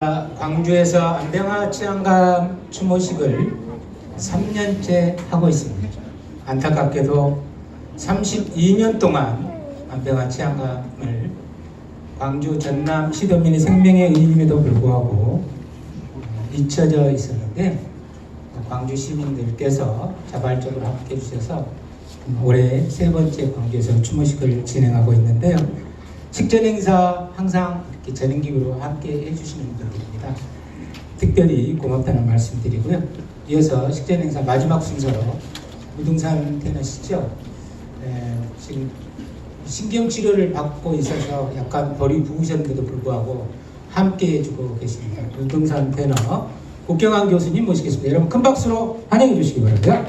광주에서 안병화 치안감 추모식을 3년째 하고 있습니다. 안타깝게도 32년 동안 안병화 치안감을 광주 전남 시도민의 생명의 의미에도 불구하고 잊혀져 있었는데, 광주 시민들께서 자발적으로 함께 해주셔서 올해 3번째 광주에서 추모식을 진행하고 있는데요. 식전 행사 항상 이렇게 전인기구로 함께 해주시는 분들입니다. 특별히 고맙다는 말씀드리고요. 이어서 식전 행사 마지막 순서로 무등산 테너시죠. 지금 신경치료를 받고 있어서 약간 벌이 부으셨는데도 불구하고 함께 해주고 계십니다. 무등산 테너 국경환 교수님 모시겠습니다. 여러분 큰 박수로 환영해 주시기 바랍니다.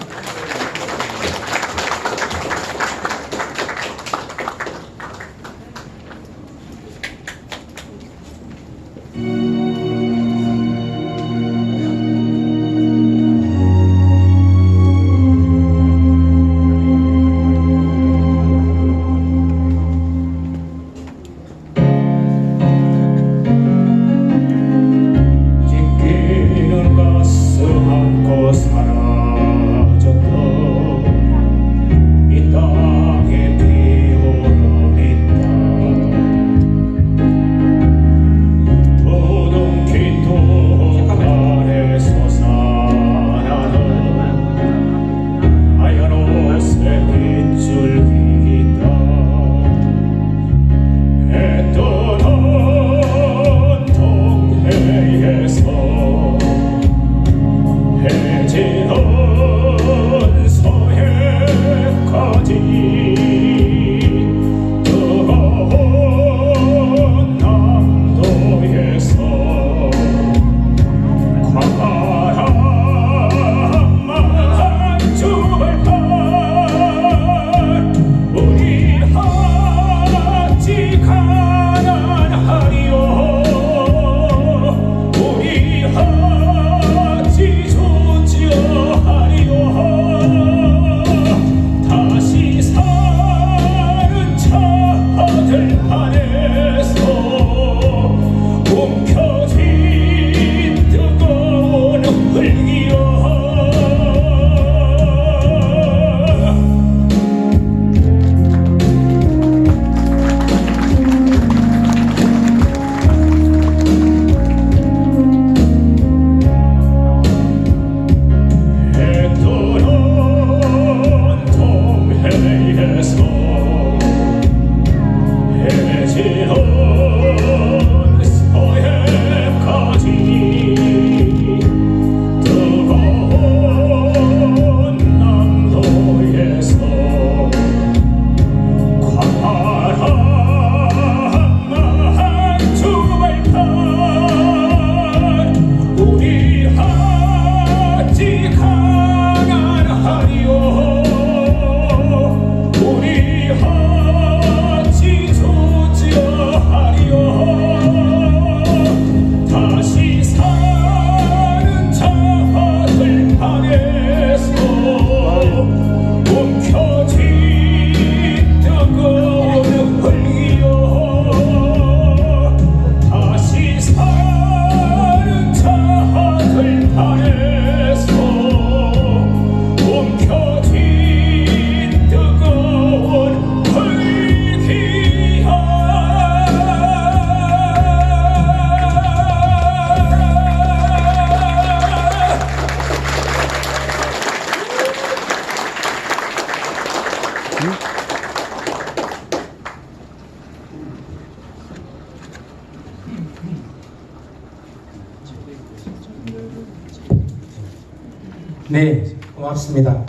네, 고맙습니다.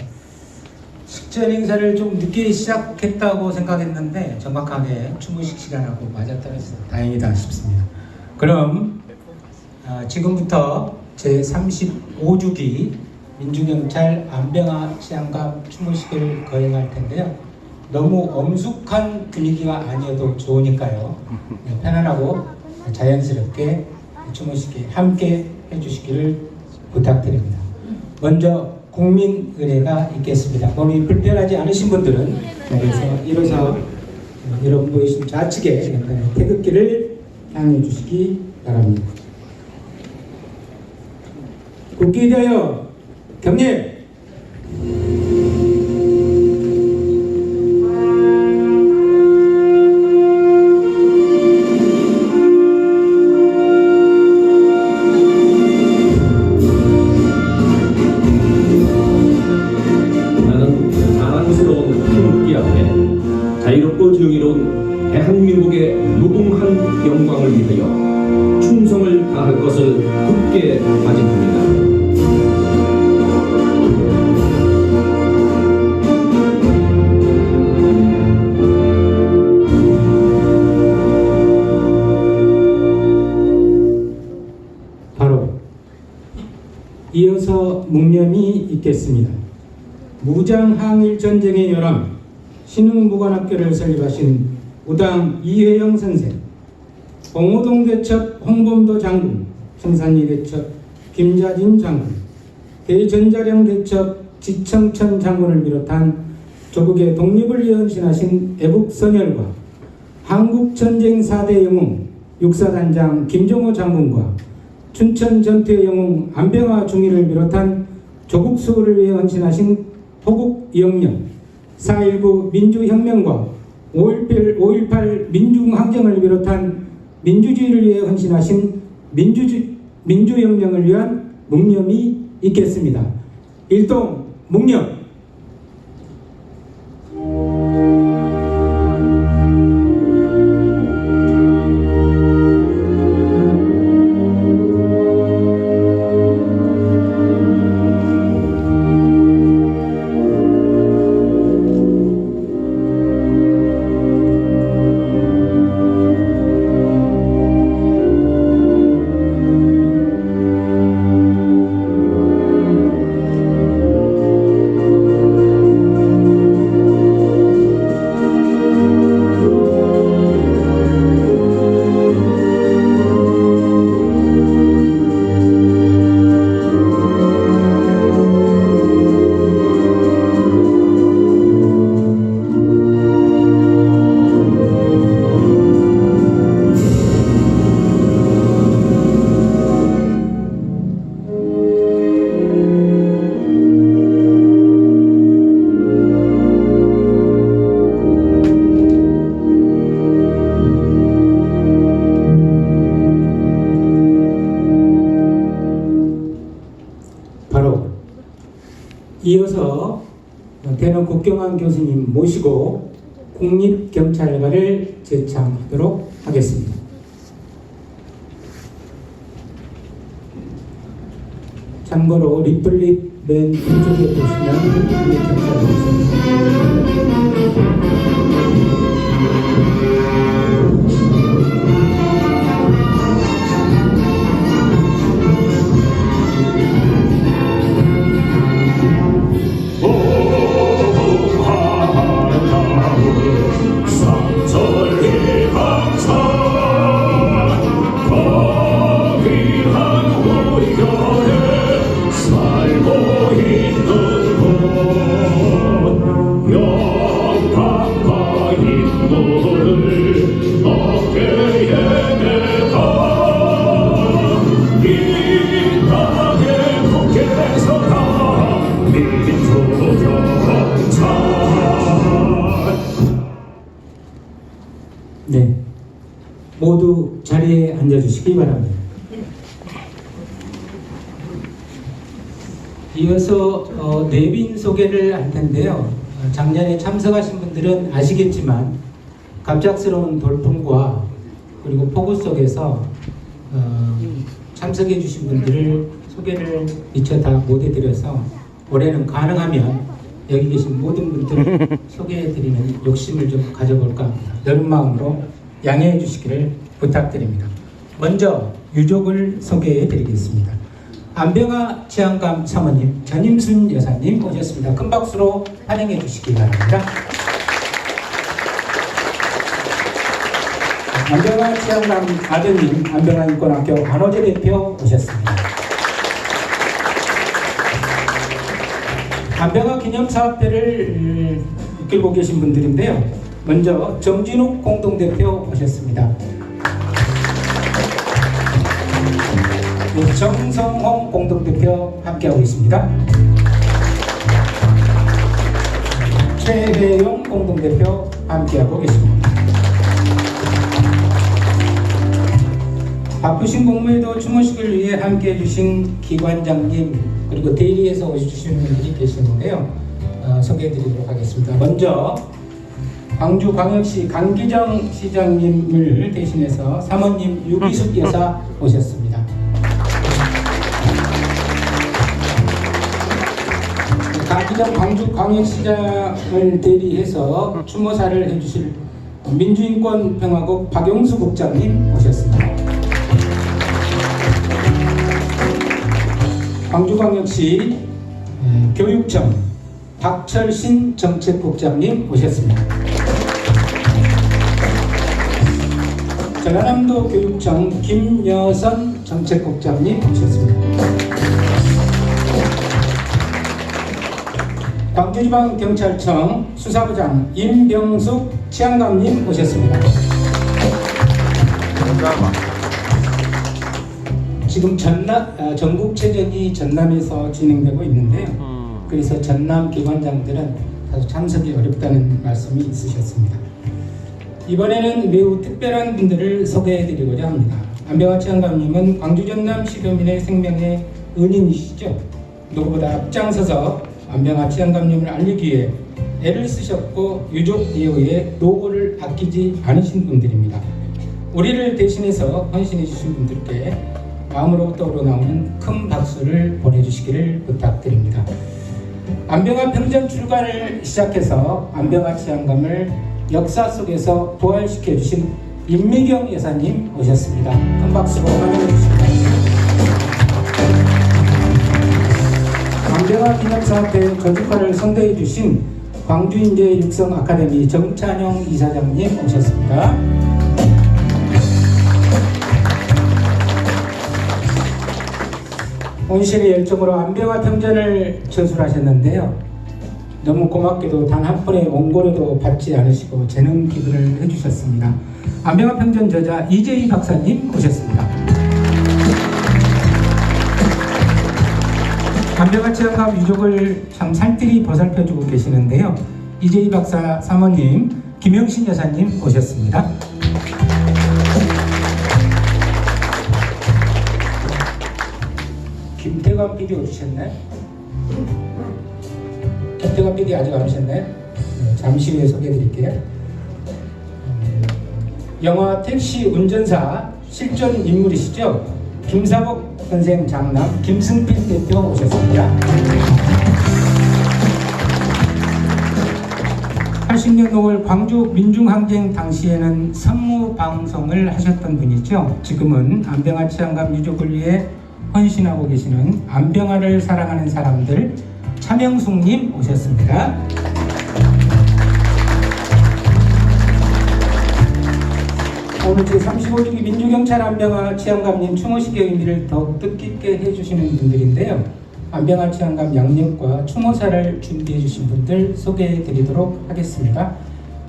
식전 행사를 좀 늦게 시작했다고 생각했는데 정확하게 추모식 시간하고 맞아떨어져서 다행이다 싶습니다. 그럼 지금부터 제35주기 민주경찰 안병화 치안감 추모식을 거행할 텐데요. 너무 엄숙한 분위기가 아니어도 좋으니까요. 편안하고 자연스럽게 추모식에 함께 해주시기를 부탁드립니다. 먼저 국민의례가 있겠습니다. 몸이 불편하지 않으신 분들은 자리에서 일어서 여러분 보이신 좌측에 태극기를 향해 주시기 바랍니다. 국기에 대하여 경례. 나는 자랑스러운 태극기 앞에 자유롭고 정의로운 대한민국의 무궁한 영광을 위하여 충성을 다할 것을 굳게 다짐합니다. 바로 이어서 묵념이 있겠습니다. 무장항일 전쟁의 열왕 신흥무관학교를 설립하신 우당 이회영 선생, 봉오동 대첩 홍범도 장군, 청산리 대첩 김자진 장군, 대전자령 대첩 지청천 장군을 비롯한 조국의 독립을 위해 헌신하신 애국선열과 한국전쟁 4대 영웅 육사단장 김정호 장군과 춘천 전투의 영웅 안병화 중위를 비롯한 조국 수호를 위해 헌신하신 호국 영령, 4.19 민주혁명과 5.18 민중항쟁을 비롯한 민주주의를 위해 헌신하신 민주혁명을 위한 묵념이 있겠습니다. 일동 묵념. 이어서 대는 국경환 교수님 모시고 국립경찰관을 제창하도록 하겠습니다. 참고로 리플릿 맨 왼쪽에 보시면 국립경찰관이 있습니다. 네, 모두 자리에 앉아주시기 바랍니다. 이어서 내빈 소개를 할 텐데요. 작년에 참석하신 분들은 아시겠지만 갑작스러운 돌풍과 그리고 폭우 속에서 참석해 주신 분들을 소개를 미처 다 못 해드려서 올해는 가능하면 여기 계신 모든 분들을 소개해드리는 욕심을 좀 가져볼까 합니다. 여름 마음으로 양해해 주시기를 부탁드립니다. 먼저 유족을 소개해드리겠습니다. 안병화 치안감 사모님, 전임순 여사님 오셨습니다. 큰 박수로 환영해 주시기 바랍니다. 안병화 치안감 아드님, 안병화 인권학교 안호재 대표 오셨습니다. 안병화 기념사업대를 이끌고 계신 분들인데요. 먼저 정진욱 공동대표 오셨습니다. 정성홍 공동대표 함께하고 있습니다. 최혜용 공동대표 함께하고 계십니다. 바쁘신 공무에도 추모식을 위해 함께해 주신 기관장님 그리고 대리에서 오셔주신 분들이 계시는데요. 소개해 드리도록 하겠습니다. 먼저 광주광역시 강기정 시장님을 대신해서 사모님 유기숙 여사 오셨습니다. 강기정 광주광역시장을 대리해서 추모사를 해주실 민주인권평화국 박용수 국장님 오셨습니다. 광주광역시 교육청 박철신 정책국장님 오셨습니다. 전라남도 교육청 김여선 정책국장님 오셨습니다. 광주지방경찰청 수사부장 임병숙 치안감님 오셨습니다. 지금 전국체전이 전남에서 진행되고 있는데요. 그래서 전남 기관장들은 다소 참석이 어렵다는 말씀이 있으셨습니다. 이번에는 매우 특별한 분들을 소개해드리고자 합니다. 안병화 치안감님은 광주 전남 시도민의 생명의 은인이시죠. 누구보다 앞장서서 안병화 치안감님을 알리기 위해 애를 쓰셨고 유족 예우에 노고를 아끼지 않으신 분들입니다. 우리를 대신해서 헌신해 주신 분들께 마음으로부터 우러나오는 큰 박수를 보내주시기를 부탁드립니다. 안병화 평전 출간을 시작해서 안병화 치안감을 역사 속에서 부활시켜 주신 임미경 여사님 오셨습니다. 큰 박수로 환영해 주십니다. 안병화 기념사업회 조직화를 선도해 주신 광주인재 육성 아카데미 정찬영 이사장님 오셨습니다. 온실의 열정으로 안병화 평전을 전술하셨는데요. 너무 고맙게도 단 한 번의 원고료도 받지 않으시고 재능 기부를 해주셨습니다. 안병화 평전 저자 이재희 박사님 오셨습니다. 안병화 치안감 유족을 참 살뜰히 보살펴주고 계시는데요. 이재희 박사 사모님 김영신 여사님 오셨습니다. 김태관 PD 오셨네. 김태관 PD 아직 안 오셨네. 잠시 후에 소개해드릴게요. 영화 택시 운전사 실존 인물이시죠. 김사복 선생 장남 김승필 대표 오셨습니다. 80년 5월 광주 민중항쟁 당시에는 선무방송을 하셨던 분이죠. 지금은 안병화 치안감 유족을 위해 헌신하고 계시는 안병화를 사랑하는 사람들 차명숙님 오셨습니다. 오늘 제35주기 민주경찰 안병화 치안감님 추모식의 의미를 더욱 뜻깊게 해주시는 분들인데요. 안병화 치안감 양력과 추모사를 준비해 주신 분들 소개해 드리도록 하겠습니다.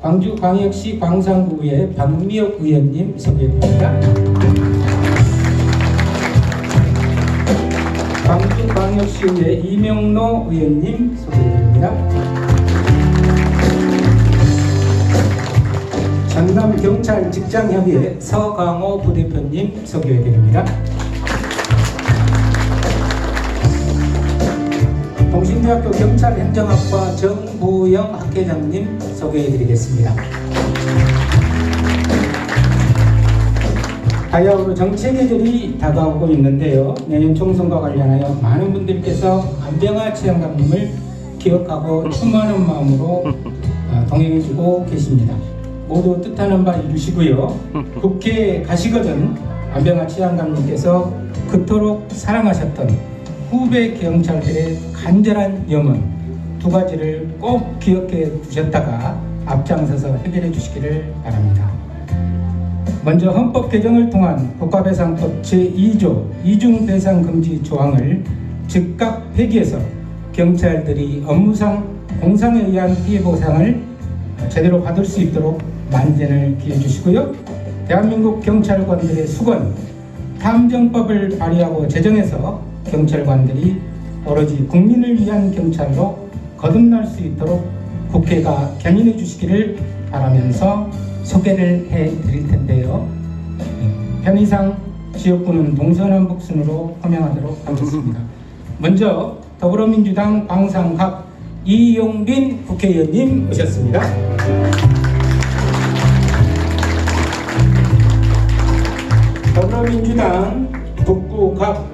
광주광역시 광산구의 박미옥 의원님 소개해 드립니다. 광주광역시의회 이명로 의원님 소개해드립니다. 전남경찰 직장협의회 서강호 부대표님 소개해드립니다. 동신대학교 경찰행정학과 정부영 학회장님 소개해드리겠습니다. 바야흐로 정치 계절이 다가오고 있는데요. 내년 총선과 관련하여 많은 분들께서 안병화 치안감님을 기억하고 추모하는 마음으로 동행해주고 계십니다. 모두 뜻하는 바 이루시고요. 국회에 가시거든 안병화 치안감님께서 그토록 사랑하셨던 후배 경찰들의 간절한 염원 두 가지를 꼭 기억해 두셨다가 앞장서서 해결해 주시기를 바랍니다. 먼저 헌법 개정을 통한 국가배상법 제2조 이중배상금지 조항을 즉각 폐기해서 경찰들이 업무상 공상에 의한 피해보상을 제대로 받을 수 있도록 만전을 기해 주시고요. 대한민국 경찰관들의 수건 탐정법을 발의하고 제정해서 경찰관들이 오로지 국민을 위한 경찰로 거듭날 수 있도록 국회가 견인해 주시기를 바라면서 소개를 해드릴 텐데요. 편의상 지역구는 동서남북 순으로 호명하도록 하겠습니다. 먼저 더불어민주당 방상갑 이용빈 국회의원님 오셨습니다. 더불어민주당 북구갑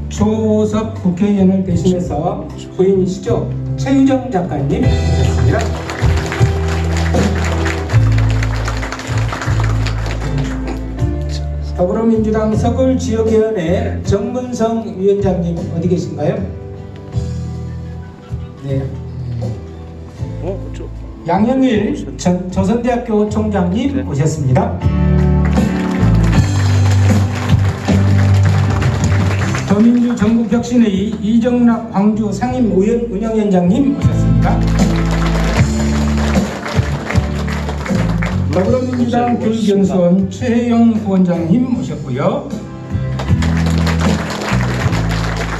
조섭 국회의원을 대신해서 부인이시죠? 최유정 작가님 오셨습니다. 더불어민주당 서울지역위원회 정문성 위원장님 어디 계신가요? 네. 양영일 조선대학교 총장님 오셨습니다. 더민주 전국혁신의 이정락 광주 상임의원 운영위원장님 오셨습니다. 더불어민주당 교육연수원 최혜영 부원장님 오셨고요.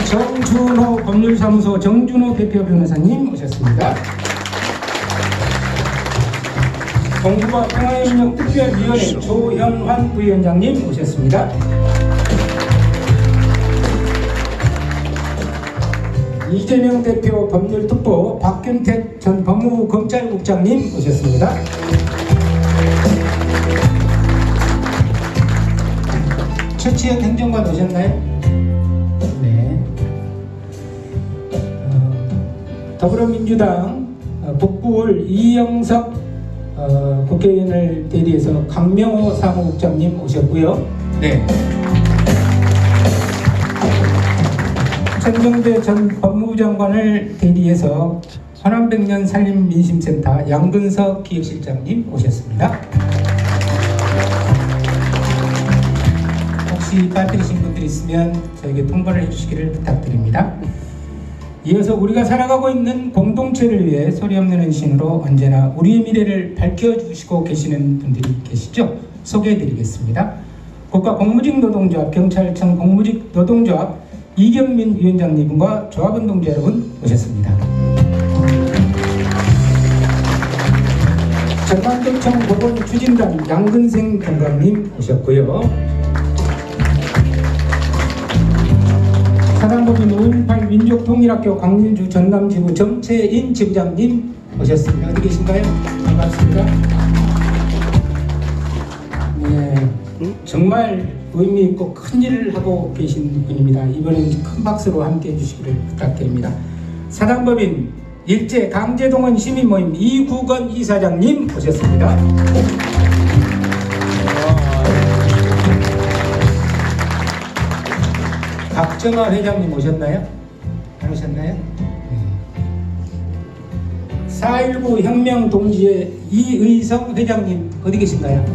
정준호 법률사무소 정준호 대표 변호사님 오셨습니다. 공부와 평화협력 특별위원회 조현환 부위원장님 오셨습니다. 이재명 대표 법률특보 박균택 전 법무부 검찰국장님 오셨습니다. 최치현 행정관 오셨나요? 네. 더불어민주당 북구을 이영석 국회의원을 대리해서 강명호 사무국장님 오셨고요. 네. 천정대 전 법무부 장관을 대리해서 환원백년 산림민심센터 양근석 기획실장님 오셨습니다. 혹시 빠뜨리신 분들 있으면 저에게 통보를 해주시기를 부탁드립니다. 이어서 우리가 살아가고 있는 공동체를 위해 소리 없는 헌신으로 언제나 우리의 미래를 밝혀주시고 계시는 분들이 계시죠? 소개해드리겠습니다. 국가공무직노동조합 경찰청 공무직노동조합 이경민 위원장님과 조합운동자 여러분 오셨습니다. 전남도청 보건추진단 양근생 경감님 오셨고요. 사단법인 5.18 민족통일학교 강민주 전남지부 정채인 지부장님 오셨습니다. 어디 계신가요? 반갑습니다. 네, 정말 의미 있고 큰 일을 하고 계신 분입니다. 이번엔 큰 박수로 함께 해주시기를 부탁드립니다. 사단법인 일제 강제동원 시민모임 이국원 이사장님 오셨습니다. 박정아 회장님 오셨나요? 안 오셨나요? 4.19 혁명 동지의 이의성 회장님 어디 계신가요?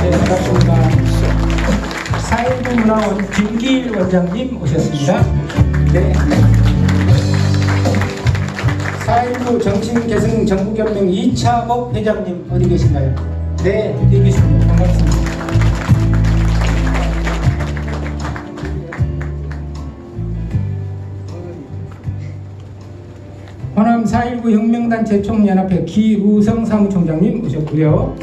네, 반갑습니다. 4.19 문화원 김기일 원장님 오셨습니다. 네. 4.19 정신계승 전국연맹 이차복 회장님 어디 계신가요? 네, 어디 계십니다. 반갑습니다. 호남 4.19 혁명단체 총연합회 기우성 사무총장님 오셨고요.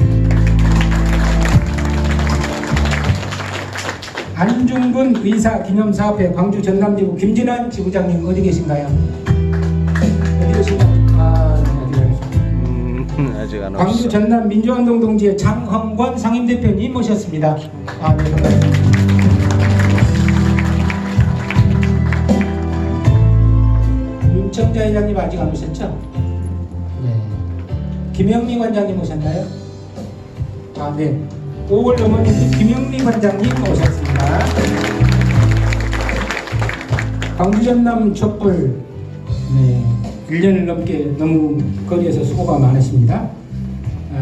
안중근 의사기념사업회 광주 전남지부 김진환 지부장님 어디 계신가요? 어디 계신가요? 아직 안 왔어. 광주 전남 민주화운동 동지의 장흥권 상임대표님 모셨습니다. 네, 반갑습니다. 윤청자 회장님 아직 안 오셨죠? 네. 김영미 관장님 오셨나요? 네. 5월 어머니 김영미 관장님 오셨습니다. 광주 전남 촛불 1년을 넘게 너무 거리에서 수고가 많으십니다.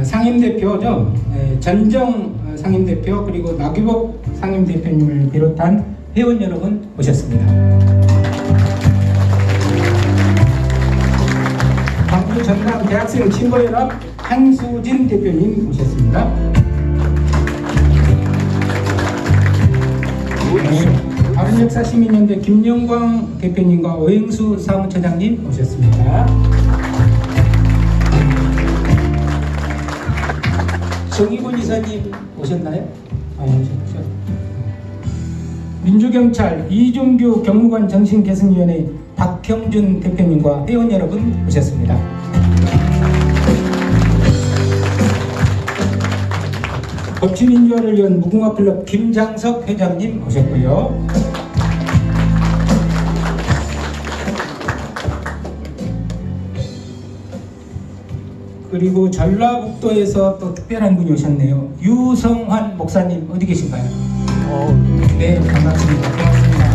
상임대표죠. 전정 상임대표 그리고 나규복 상임대표님을 비롯한 회원 여러분 오셨습니다. 광주 전남 대학생 친구연합 한수진 대표님 오셨습니다. 네, 바른역사시민연대 김영광 대표님과 오행수 사무처장님 오셨습니다. 정의곤 이사님 오셨나요? 오셨죠. 민주경찰 이종규 경무관 정신개선위원회 박형준 대표님과 회원 여러분 오셨습니다. 법치민주화를 위한 무궁화클럽 김장석 회장님 오셨고요. 그리고 전라북도에서 또 특별한 분이 오셨네요. 유성환 목사님 어디 계신가요? 네, 반갑습니다. 고맙습니다.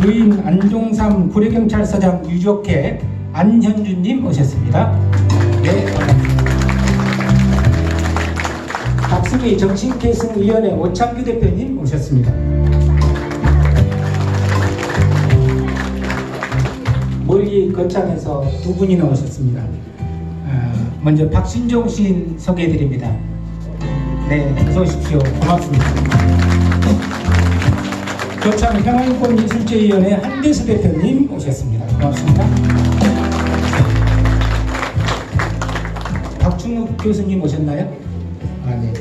의인 안종삼 구례경찰서장 유족회 안현주님 오셨습니다. 네, 반갑습니다. 박승희 정신계승위원회 오창규 대표님 오셨습니다. 멀리 거창에서 두 분이나 오셨습니다. 먼저 박신종 시인 소개해드립니다. 네, 어서 오십시오. 고맙습니다. 거창 평화인권미술제위원회 한대수 대표님 오셨습니다. 고맙습니다. 박충욱 교수님 오셨나요? 네.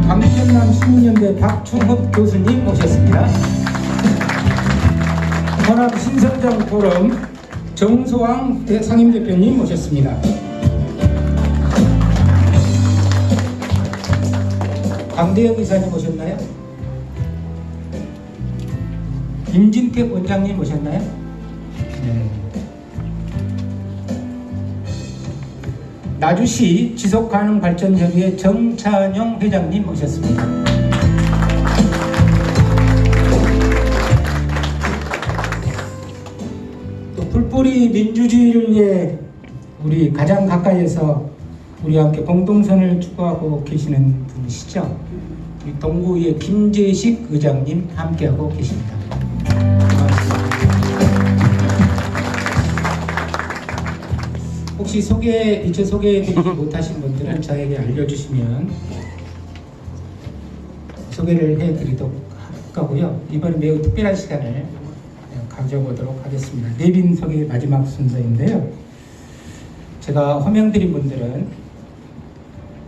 강전남 시민연대 박충욱 교수님 오셨습니다. 호남 신성장 포럼 정소왕 상임대표님 오셨습니다. 강대영 이사님 오셨나요? 임진택 원장님 오셨나요? 네. 나주시 지속가능발전협의회 정찬영 회장님 오셨습니다. 또 불뿌리 민주주의를 위해 우리 가장 가까이에서 우리와 함께 공동선을 추구하고 계시는 분이시죠. 우리 동구의 김재식 의장님 함께하고 계십니다. 혹시 미처 소개해드리지 못하신 분들은 저에게 알려주시면 소개를 해드리도록 할 거고요. 이번에 매우 특별한 시간을 가져보도록 하겠습니다. 내빈 소개 마지막 순서인데요. 제가 호명드린 분들은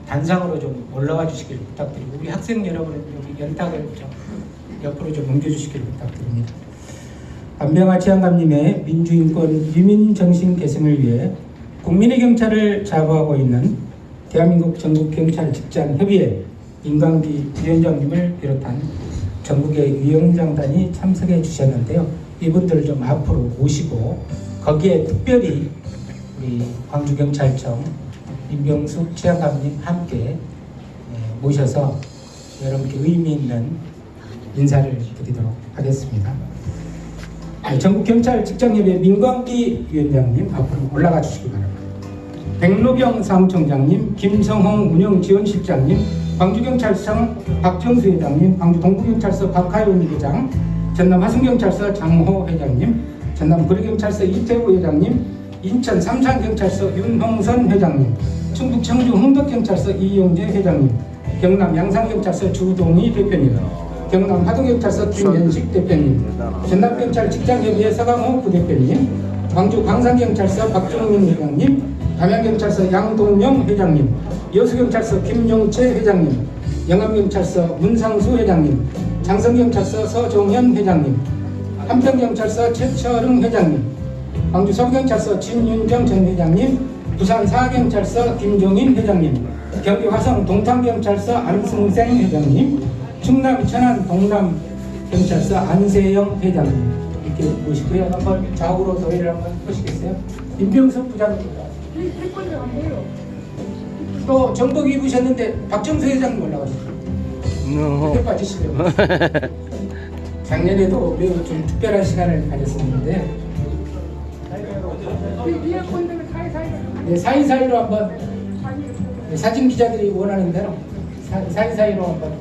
단상으로 좀 올라와 주시길 부탁드리고 우리 학생 여러분은 여기 연탁을 좀 옆으로 좀 옮겨주시길 부탁드립니다. 안병화 치안감님의 민주인권 유민정신개선을 위해 국민의 경찰을 자부하고 있는 대한민국 전국경찰직장협의회 임광기 위원장님을 비롯한 전국의 위원장단이 참석해 주셨는데요. 이분들을 좀 앞으로 모시고 거기에 특별히 우리 광주경찰청 임병숙 치안감님 함께 모셔서 여러분께 의미 있는 인사를 드리도록 하겠습니다. 전국경찰 직장협의회 민광기 위원장님 앞으로 올라가 주시기 바랍니다. 백로경 사무총장님, 김성홍 운영지원실장님, 광주경찰청 박정수 회장님, 광주동부경찰서 박하윤 회장, 전남 화성경찰서 장호 회장님, 전남 구례경찰서 이태우 회장님, 인천 삼산경찰서 윤홍선 회장님, 충북 청주 흥덕경찰서 이용재 회장님, 경남 양산경찰서 주동희 대표님, 경남 하동경찰서 김연식 대표님, 전남경찰 직장협의회 서강호 부대표님, 광주 광산경찰서 박종민 회장님, 담양경찰서 양동영 회장님, 여수경찰서 김용채 회장님, 영암경찰서 문상수 회장님, 장성경찰서 서종현 회장님, 한평경찰서 최철흥 회장님, 광주 서부경찰서 진윤정 전 회장님, 부산 사경찰서 김종인 회장님, 경기 화성 동탄경찰서 안승생 회장님, 충남 천안 동남경찰서 안세영 회장님 이렇게 모시고요. 한번 좌우로 도회를 한번 보시겠어요? 임병석 부장입니다. 또 정복 입으셨는데 박정수 회장님 올라가셨어요. 그때 빠지시려고. 작년에도 매우 좀 특별한 시간을 가졌었는데 네, 사이사이로 한번 사진 기자들이 원하는 대로 사이사이로 한번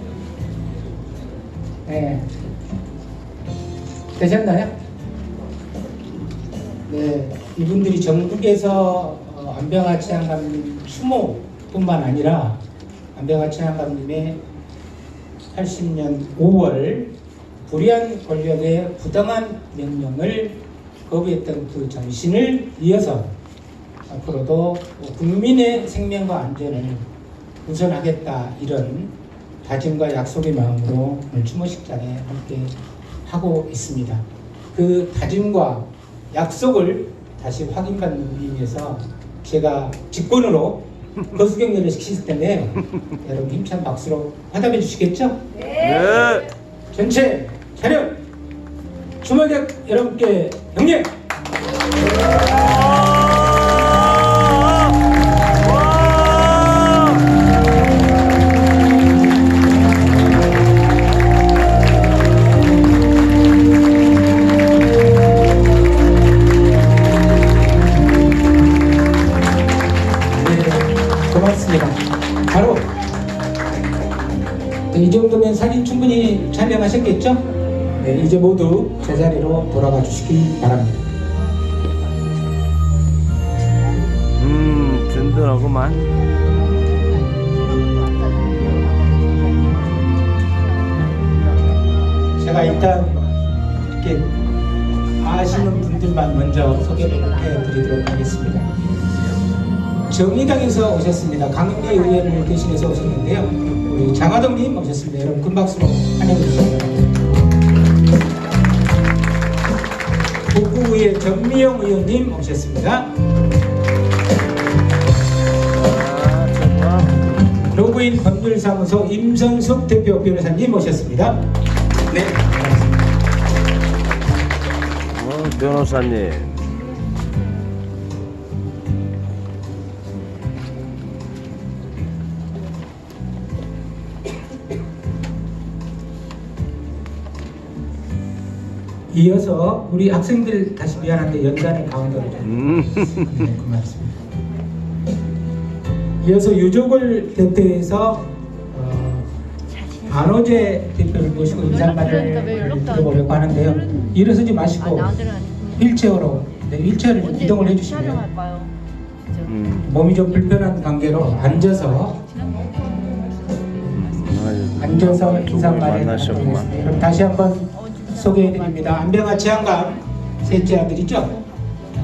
네. 되셨나요? 네, 이분들이 전국에서 안병화 치안감님 추모뿐만 아니라 안병화 치안감님의 1980년 5월 불의한 권력의 부당한 명령을 거부했던 그 정신을 이어서 앞으로도 국민의 생명과 안전을 우선하겠다, 이런 다짐과 약속의 마음으로 오늘 추모식장에 함께 하고 있습니다. 그 다짐과 약속을 다시 확인받는 의미에서 제가 직권으로 거수경례를 시킬 텐데 여러분 힘찬 박수로 화답해 주시겠죠? 네. 전체 차렷! 추모객 여러분께 경례! 고맙습니다. 바로 이 정도면 사진 충분히 촬영하셨겠죠? 네, 이제 모두 제자리로 돌아가 주시기 바랍니다. 든든하구만. 제가 일단 이렇게 아시는 분들만 먼저 소개를 해드리도록 하겠습니다. 정의당에서 오셨습니다. 강은비 의원을 대신해서 오셨는데요. 우리 장하동님 오셨습니다. 여러분 큰 박수로 환영해 주시기 바랍니다. 북구의회 전미영 의원님 오셨습니다. 로그인 법률사무소 임선숙 대표 변호사님 오셨습니다. 네, 반갑습니다. 변호사님. 이어서 우리 학생들 다시 미안한데 연단의 가운데로 좀 네, 고맙습니다. 이어서 유족을 대표해서 안호재 대표를 모시고 인사말을 들어보려고 하는데요. 일어서지 마시고 휠체어로 휠체어를 좀 이동을 해주시면 몸이 좀 불편한 관계로 앉아서 인사말을 하겠습니다. 그럼 다시 한번 소개해드립니다. 안병화 치안감 셋째 아들이죠.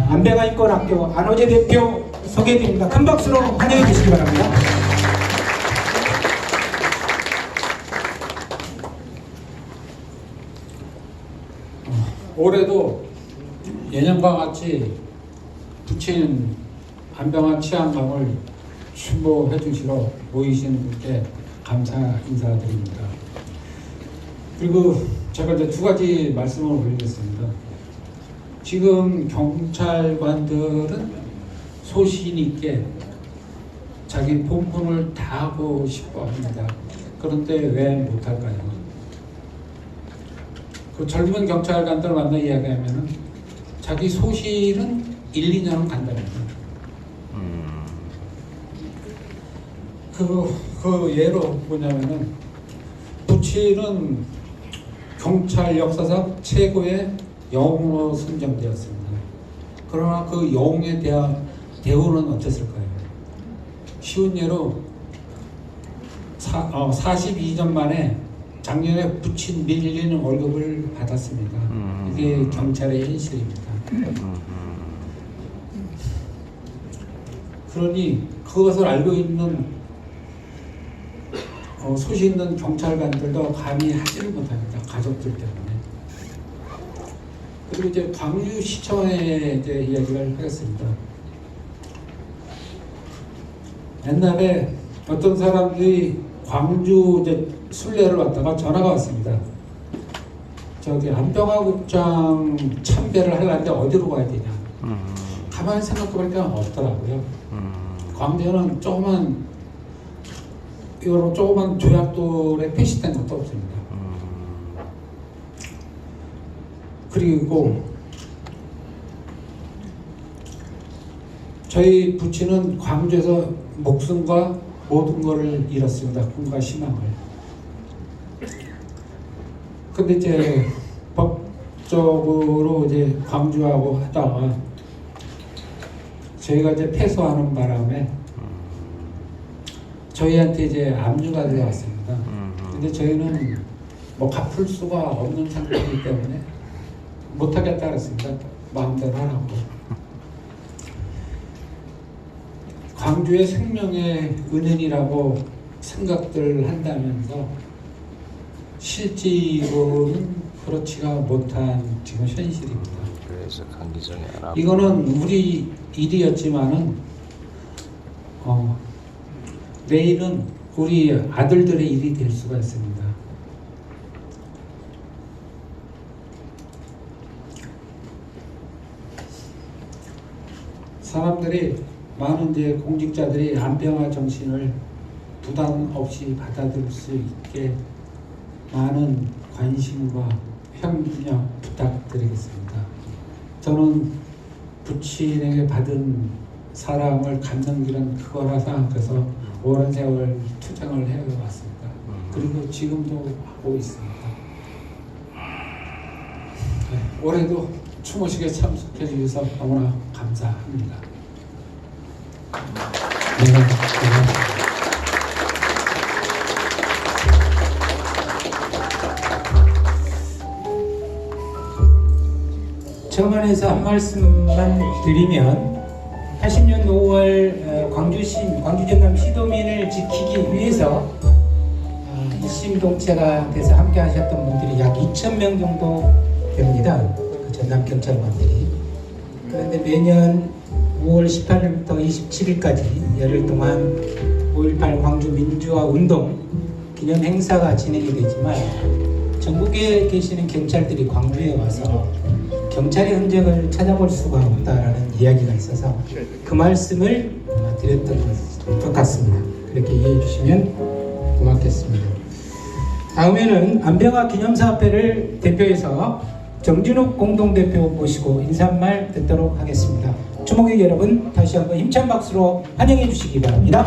안병화 인권학교 안호재 대표 소개해드립니다. 큰 박수로 환영해 주시기 바랍니다. 올해도 예년과 같이 부친 안병화 치안감을 추모해 주시러 모이신 분께 감사 인사드립니다. 그리고 제가 이제 두 가지 말씀을 올리겠습니다. 지금 경찰관들은 소신 있게 자기 본분을 다하고 싶어 합니다. 그런데 왜 못할까요? 그 젊은 경찰관들 만나 이야기하면은 자기 소신은 1, 2년은 간답니다. 그 예로 뭐냐면은 부친은 경찰 역사상 최고의 영웅으로 선정되었습니다. 그러나 그 영웅에 대한 대우는 어땠을까요? 쉬운 예로 42년 만에 작년에 부친 밀리는 월급을 받았습니다. 이게 경찰의 현실입니다. 그러니 그것을 알고 있는 소신 있는 경찰관들도 감히 하지를 못합니다. 가족들 때문에. 그리고 이제 광주시청에 이제 이야기를 하겠습니다. 옛날에 어떤 사람들이 광주 이제 순례를 왔다가 전화가 왔습니다. 저기 안병화 국장 참배를 하려는데 어디로 가야 되냐. 가만히 생각해보니까 없더라고요. 광주는 조그만 조약돌에 표시된 것도 없습니다. 그리고 저희 부친은 광주에서 목숨과 모든 것을 잃었습니다. 꿈과 희망을. 근데 이제 법적으로 이제 광주하고 하다가 저희가 이제 패소하는 바람에 저희한테 이제 압류가 들어왔습니다. 근데 저희는 뭐 갚을 수가 없는 상태이기 때문에 못하겠다 그랬습니다. 마음대로 하라고. 광주의 생명의 은연이라고 생각들 한다면서 실제로는 그렇지가 못한 지금 현실입니다. 그래서 강기정이 안 하고. 이거는 우리 일이었지만은 내일은 우리 아들들의 일이 될 수가 있습니다. 사람들이 많은 이제 공직자들이 안병화 정신을 부담 없이 받아들일 수 있게 많은 관심과 협력 부탁드리겠습니다. 저는 부친에게 받은 사랑을 갚는 길은 그거라 생각해서 오랜 세월 투쟁을 해왔습니다. 그리고 지금도 하고 있습니다. 네, 올해도 추모식에 참석해 주셔서 너무나 감사합니다. 네, 저만에서 한 말씀만 드리면 80년 5월 광주 전남 시도민을 지키기 위해서 일심동체가 돼서 함께 하셨던 분들이 약 2,000명 정도 됩니다. 그 전남 경찰관들이. 그런데 매년 5월 18일부터 27일까지 열흘 동안 5.18 광주 민주화 운동 기념 행사가 진행이 되지만 전국에 계시는 경찰들이 광주에 와서 경찰의 흔적을 찾아볼 수가 없다라는 이야기가 있어서 그 말씀을 드렸던 것 같습니다. 그렇게 이해해 주시면 고맙겠습니다. 다음에는 안병화 기념사업회를 대표해서 정진욱 공동대표 모시고 인사 한 말 듣도록 하겠습니다. 주목객 여러분, 다시 한번 힘찬 박수로 환영해 주시기 바랍니다.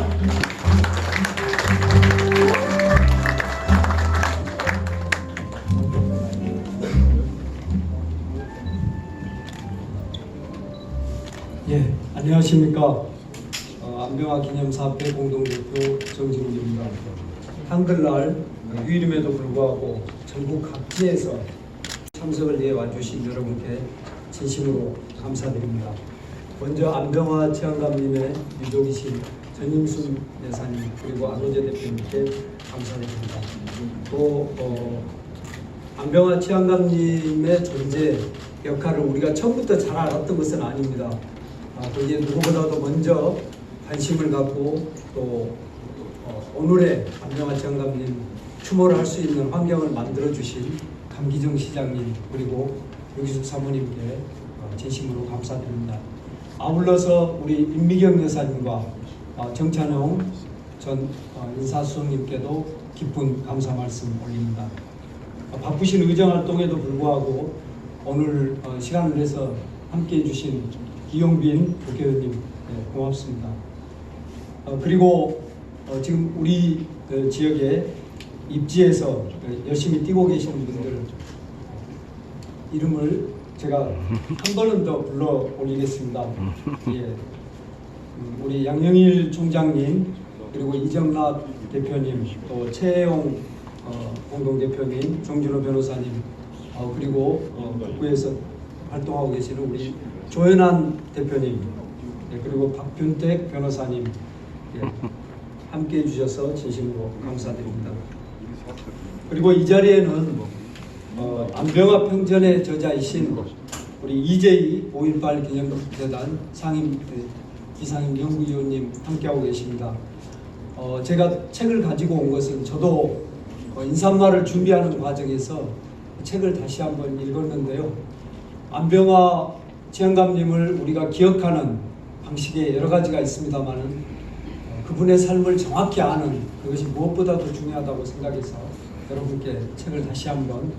예, 안녕하십니까. 안병화 기념사업회 공동대표 정진욱입니다. 한글날 휴일임에도 불구하고 전국 각지에서 참석을 위해 와주신 여러분께 진심으로 감사드립니다. 먼저 안병화 치안감님의 유족이신 전임순 여사님 그리고 안호재 대표님께 감사드립니다. 또 안병화 치안감님의 존재 역할을 우리가 처음부터 잘 알았던 것은 아닙니다. 거기에 누구보다도 먼저 관심을 갖고 또 오늘의 안병화 치안감님 추모를 할 수 있는 환경을 만들어주신 강기정 시장님 그리고 유기숙 사모님께 진심으로 감사드립니다. 아울러서 우리 임미경 여사님과 정찬용 전 인사수석님께도 깊은 감사 말씀 올립니다. 바쁘신 의정활동에도 불구하고 오늘 시간을 내서 함께해 주신 기용빈 국회의원님 고맙습니다. 그리고 지금 우리 지역에 입지에서 열심히 뛰고 계시는 분들 이름을 제가 한 번은 더 불러 올리겠습니다. 예. 우리 양영일 총장님 그리고 이정락 대표님 또 최혜용 공동대표님 정준호 변호사님 그리고 북구에서 활동하고 계시는 우리 조현안 대표님 그리고 박균택 변호사님 함께 해주셔서 진심으로 감사드립니다. 그리고 이 자리에는 안병화 평전의 저자이신 우리 이재희 5.18 기념재단 이상임 연구위원님 함께하고 계십니다. 제가 책을 가지고 온 것은 저도 인사말을 준비하는 과정에서 책을 다시 한번 읽었는데요. 안병화 치안감님을 우리가 기억하는 방식에 여러 가지가 있습니다만은 그분의 삶을 정확히 아는 그것이 무엇보다도 중요하다고 생각해서 여러분께 책을 다시 한번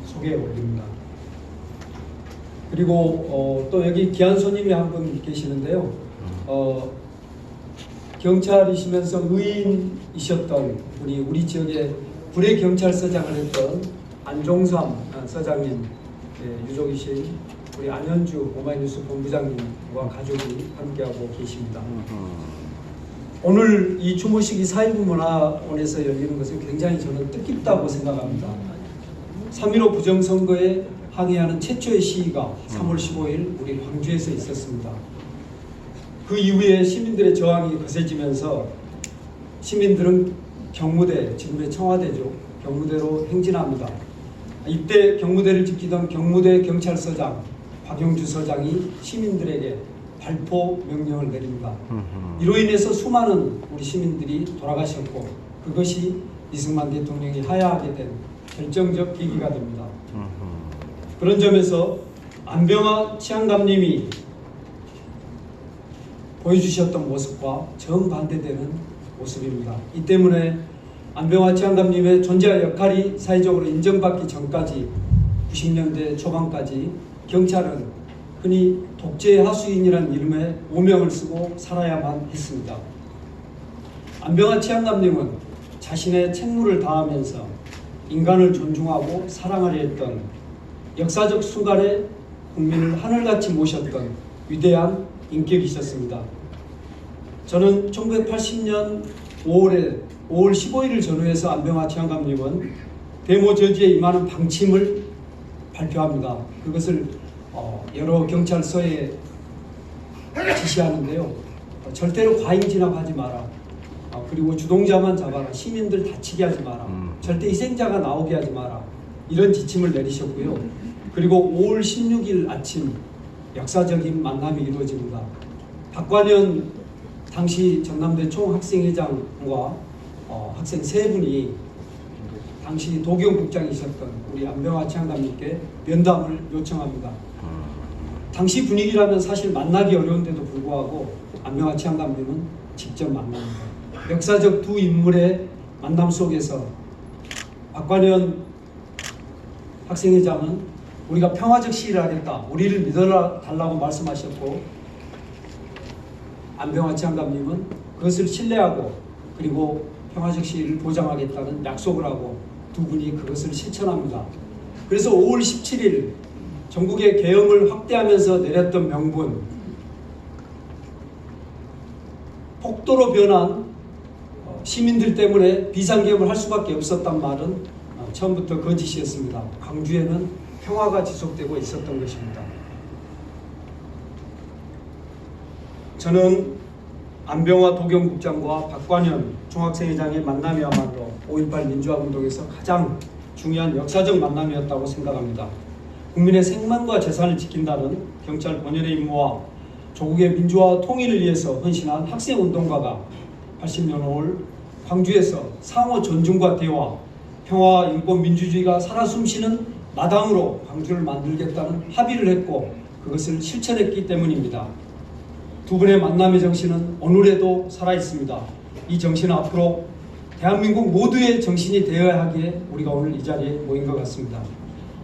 소개해 올립니다. 그리고 또 여기 귀한 손님이 한 분 계시는데요. 경찰이시면서 의인이셨던 우리 지역의 불의 경찰서장을 했던 안종삼 서장님 유족이신 우리 안현주 오마이뉴스 본부장님과 가족이 함께하고 계십니다. 오늘 이 추모식이 4.19 문화원에서 열리는 것은 굉장히 저는 뜻깊다고 생각합니다. 3.15 부정선거에 항의하는 최초의 시위가 3월 15일 우리 광주에서 있었습니다. 그 이후에 시민들의 저항이 거세지면서 시민들은 경무대, 지금의 청와대죠, 경무대로 행진합니다. 이때 경무대를 지키던 경무대 경찰서장 박영주 서장이 시민들에게 발포 명령을 내립니다. 이로 인해서 수많은 우리 시민들이 돌아가셨고 그것이 이승만 대통령이 하야하게 된 결정적 계기가 됩니다. 그런 점에서 안병화 치안감님이 보여주셨던 모습과 정반대되는 모습입니다. 이 때문에 안병화 치안감님의 존재와 역할이 사회적으로 인정받기 전까지 90년대 초반까지 경찰은 흔히 독재 하수인이라는 이름의 오명을 쓰고 살아야만 했습니다. 안병화 치안감님은 자신의 책무를 다하면서 인간을 존중하고 사랑하려 했던 역사적 순간에 국민을 하늘같이 모셨던 위대한 인격이셨습니다. 저는 1980년 5월 15일을 전후해서 안병화 치안감님은 데모 저지에 임하는 방침을 발표합니다. 그것을 여러 경찰서에 지시하는데요. 절대로 과잉 진압하지 마라. 그리고 주동자만 잡아라. 시민들 다치게 하지 마라. 절대 희생자가 나오게 하지 마라. 이런 지침을 내리셨고요. 그리고 5월 16일 아침 역사적인 만남이 이루어집니다. 박관현 당시 전남대 총학생회장과 학생 3분이 당시 도경국장이셨던 우리 안병화 치안감님께 면담을 요청합니다. 당시 분위기라면 사실 만나기 어려운데도 불구하고 안병화 치안감님은 직접 만납니다. 역사적 두 인물의 만남 속에서 박관현 학생회장은 우리가 평화적 시위를 하겠다, 우리를 믿어달라고 말씀하셨고, 안병화 치안감님은 그것을 신뢰하고 그리고 평화적 시위를 보장하겠다는 약속을 하고 두 분이 그것을 실천합니다. 그래서 5월 17일 전국의 계엄을 확대하면서 내렸던 명분, 폭도로 변한 시민들 때문에 비상계엄을 할 수밖에 없었단 말은 처음부터 거짓이었습니다. 광주에는 평화가 지속되고 있었던 것입니다. 저는 안병화 도경국장과 박관현 총학생회장의 만남이야말로 5.18 민주화운동에서 가장 중요한 역사적 만남이었다고 생각합니다. 국민의 생명과 재산을 지킨다는 경찰 본연의 임무와 조국의 민주화와 통일을 위해서 헌신한 학생운동가가 80년 5월 광주에서 상호 존중과 대화, 평화와 인권 민주주의가 살아 숨쉬는 마당으로 광주를 만들겠다는 합의를 했고 그것을 실천했기 때문입니다. 두 분의 만남의 정신은 오늘에도 살아있습니다. 이 정신은 앞으로 대한민국 모두의 정신이 되어야 하기에 우리가 오늘 이 자리에 모인 것 같습니다.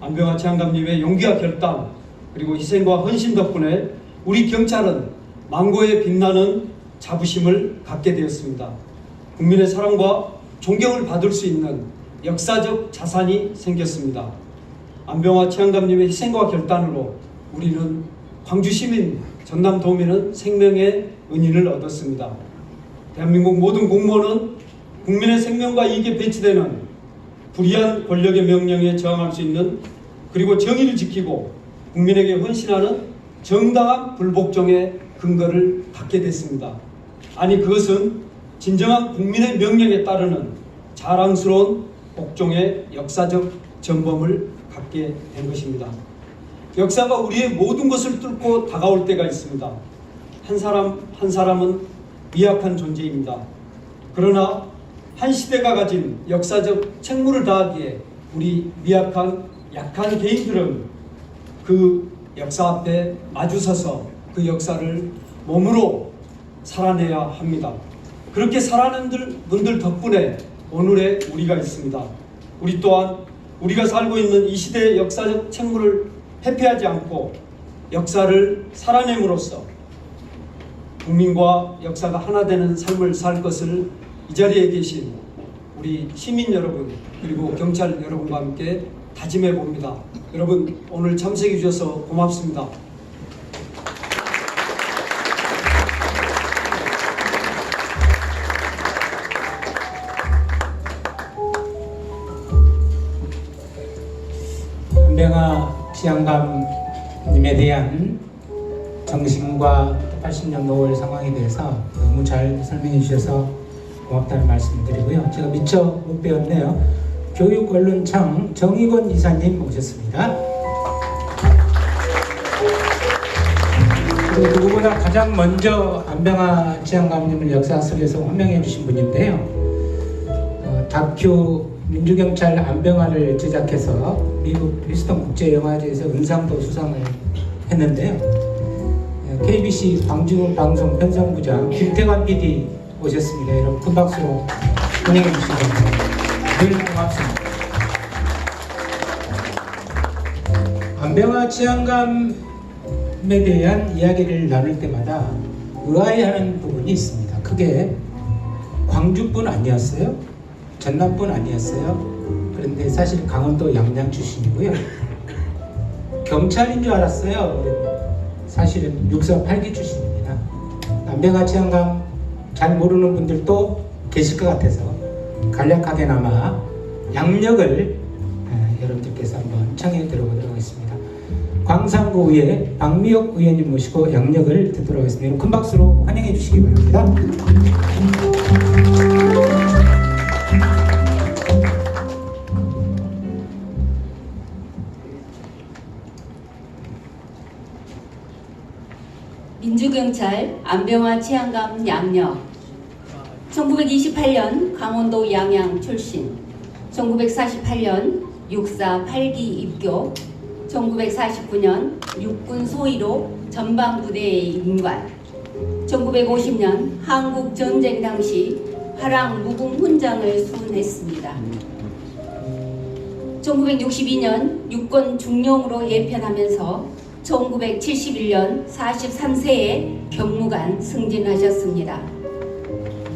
안병화 치안감님의 용기와 결단 그리고 희생과 헌신 덕분에 우리 경찰은 망고에 빛나는 자부심을 갖게 되었습니다. 국민의 사랑과 존경을 받을 수 있는 역사적 자산이 생겼습니다. 안병화 치안감님의 희생과 결단으로 우리는 광주 시민, 전남도민은 생명의 은인을 얻었습니다. 대한민국 모든 공무원은 국민의 생명과 이익에 배치되는 불의한 권력의 명령에 저항할 수 있는 그리고 정의를 지키고 국민에게 헌신하는 정당한 불복종의 근거를 갖게 됐습니다. 아니 그것은 진정한 국민의 명령에 따르는 자랑스러운 복종의 역사적 전범을 갖게 된 것입니다. 역사가 우리의 모든 것을 뚫고 다가올 때가 있습니다. 한 사람 한 사람은 미약한 존재입니다. 그러나 한 시대가 가진 역사적 책무를 다하기에 우리 미약한 약한 개인들은 그 역사 앞에 마주서서 그 역사를 몸으로 살아내야 합니다. 그렇게 살아낸 분들 덕분에 오늘의 우리가 있습니다. 우리 또한 우리가 살고 있는 이 시대의 역사적 책무를 회피하지 않고 역사를 살아냄으로써 국민과 역사가 하나 되는 삶을 살 것을 이 자리에 계신 우리 시민 여러분 그리고 경찰 여러분과 함께 다짐해 봅니다. 여러분 오늘 참석해 주셔서 고맙습니다. 안병화 치안감님에 대한 정신과 80년 5월 상황에 대해서 너무 잘 설명해 주셔서 고맙다는 말씀을 드리고요. 제가 미처 못 배웠네요. 교육언론청 정익원 이사님 모셨습니다. 그리고 누구보다 가장 먼저 안병화 치안감님을 역사 속에서 호명해 주신 분인데요. 다큐 민주경찰 안병화를 제작해서 미국 휴스턴 국제영화제에서 은상도 수상을 했는데요. KBC 광주방송 편성부장 김태관 PD 오셨습니다. 여러분 큰 박수로 환영해 주시기 바랍니다. 늘 고맙습니다. 안병화 치안감에 대한 이야기를 나눌 때마다 의아해하는 부분이 있습니다. 크게 광주뿐 아니었어요? 전남뿐 아니었어요? 그런데 사실 강원도 양양 출신이고요. 경찰인 줄 알았어요. 사실은 육사 8기 출신입니다. 안병화 치안감 잘 모르는 분들도 계실 것 같아서 간략하게나마 양력을 여러분들께서 한번 청해 들어보도록 하겠습니다. 광산구의회 박미옥 의원님 모시고 양력을 듣도록 하겠습니다. 큰 박수로 환영해 주시기 바랍니다. 민주경찰 안병화 치안감 양력 1928년 강원도 양양 출신 1948년 육사 8기 입교 1949년 육군 소위로 전방부대에 임관 1950년 한국전쟁 당시 화랑 무궁 훈장을 수훈했습니다. 1962년 육군 중령으로 예편하면서 1971년 43세에 경무관 승진하셨습니다.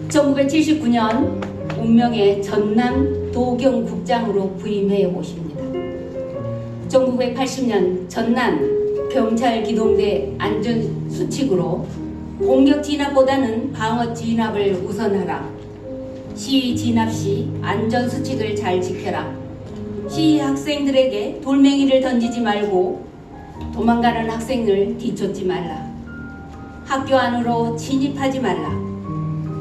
1979년 운명의 전남 도경국장으로 부임해 오십니다. 1980년 전남 경찰기동대 안전수칙으로 공격 진압보다는 방어 진압을 우선하라. 시위 진압 시 안전수칙을 잘 지켜라. 시위 학생들에게 돌멩이를 던지지 말고 도망가는 학생을 뒤쫓지 말라. 학교 안으로 진입하지 말라.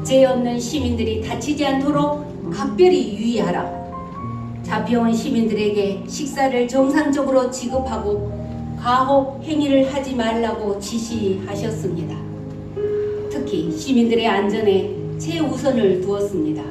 죄 없는 시민들이 다치지 않도록 각별히 유의하라. 잡혀온 시민들에게 식사를 정상적으로 지급하고 가혹 행위를 하지 말라고 지시하셨습니다. 특히 시민들의 안전에 최우선을 두었습니다.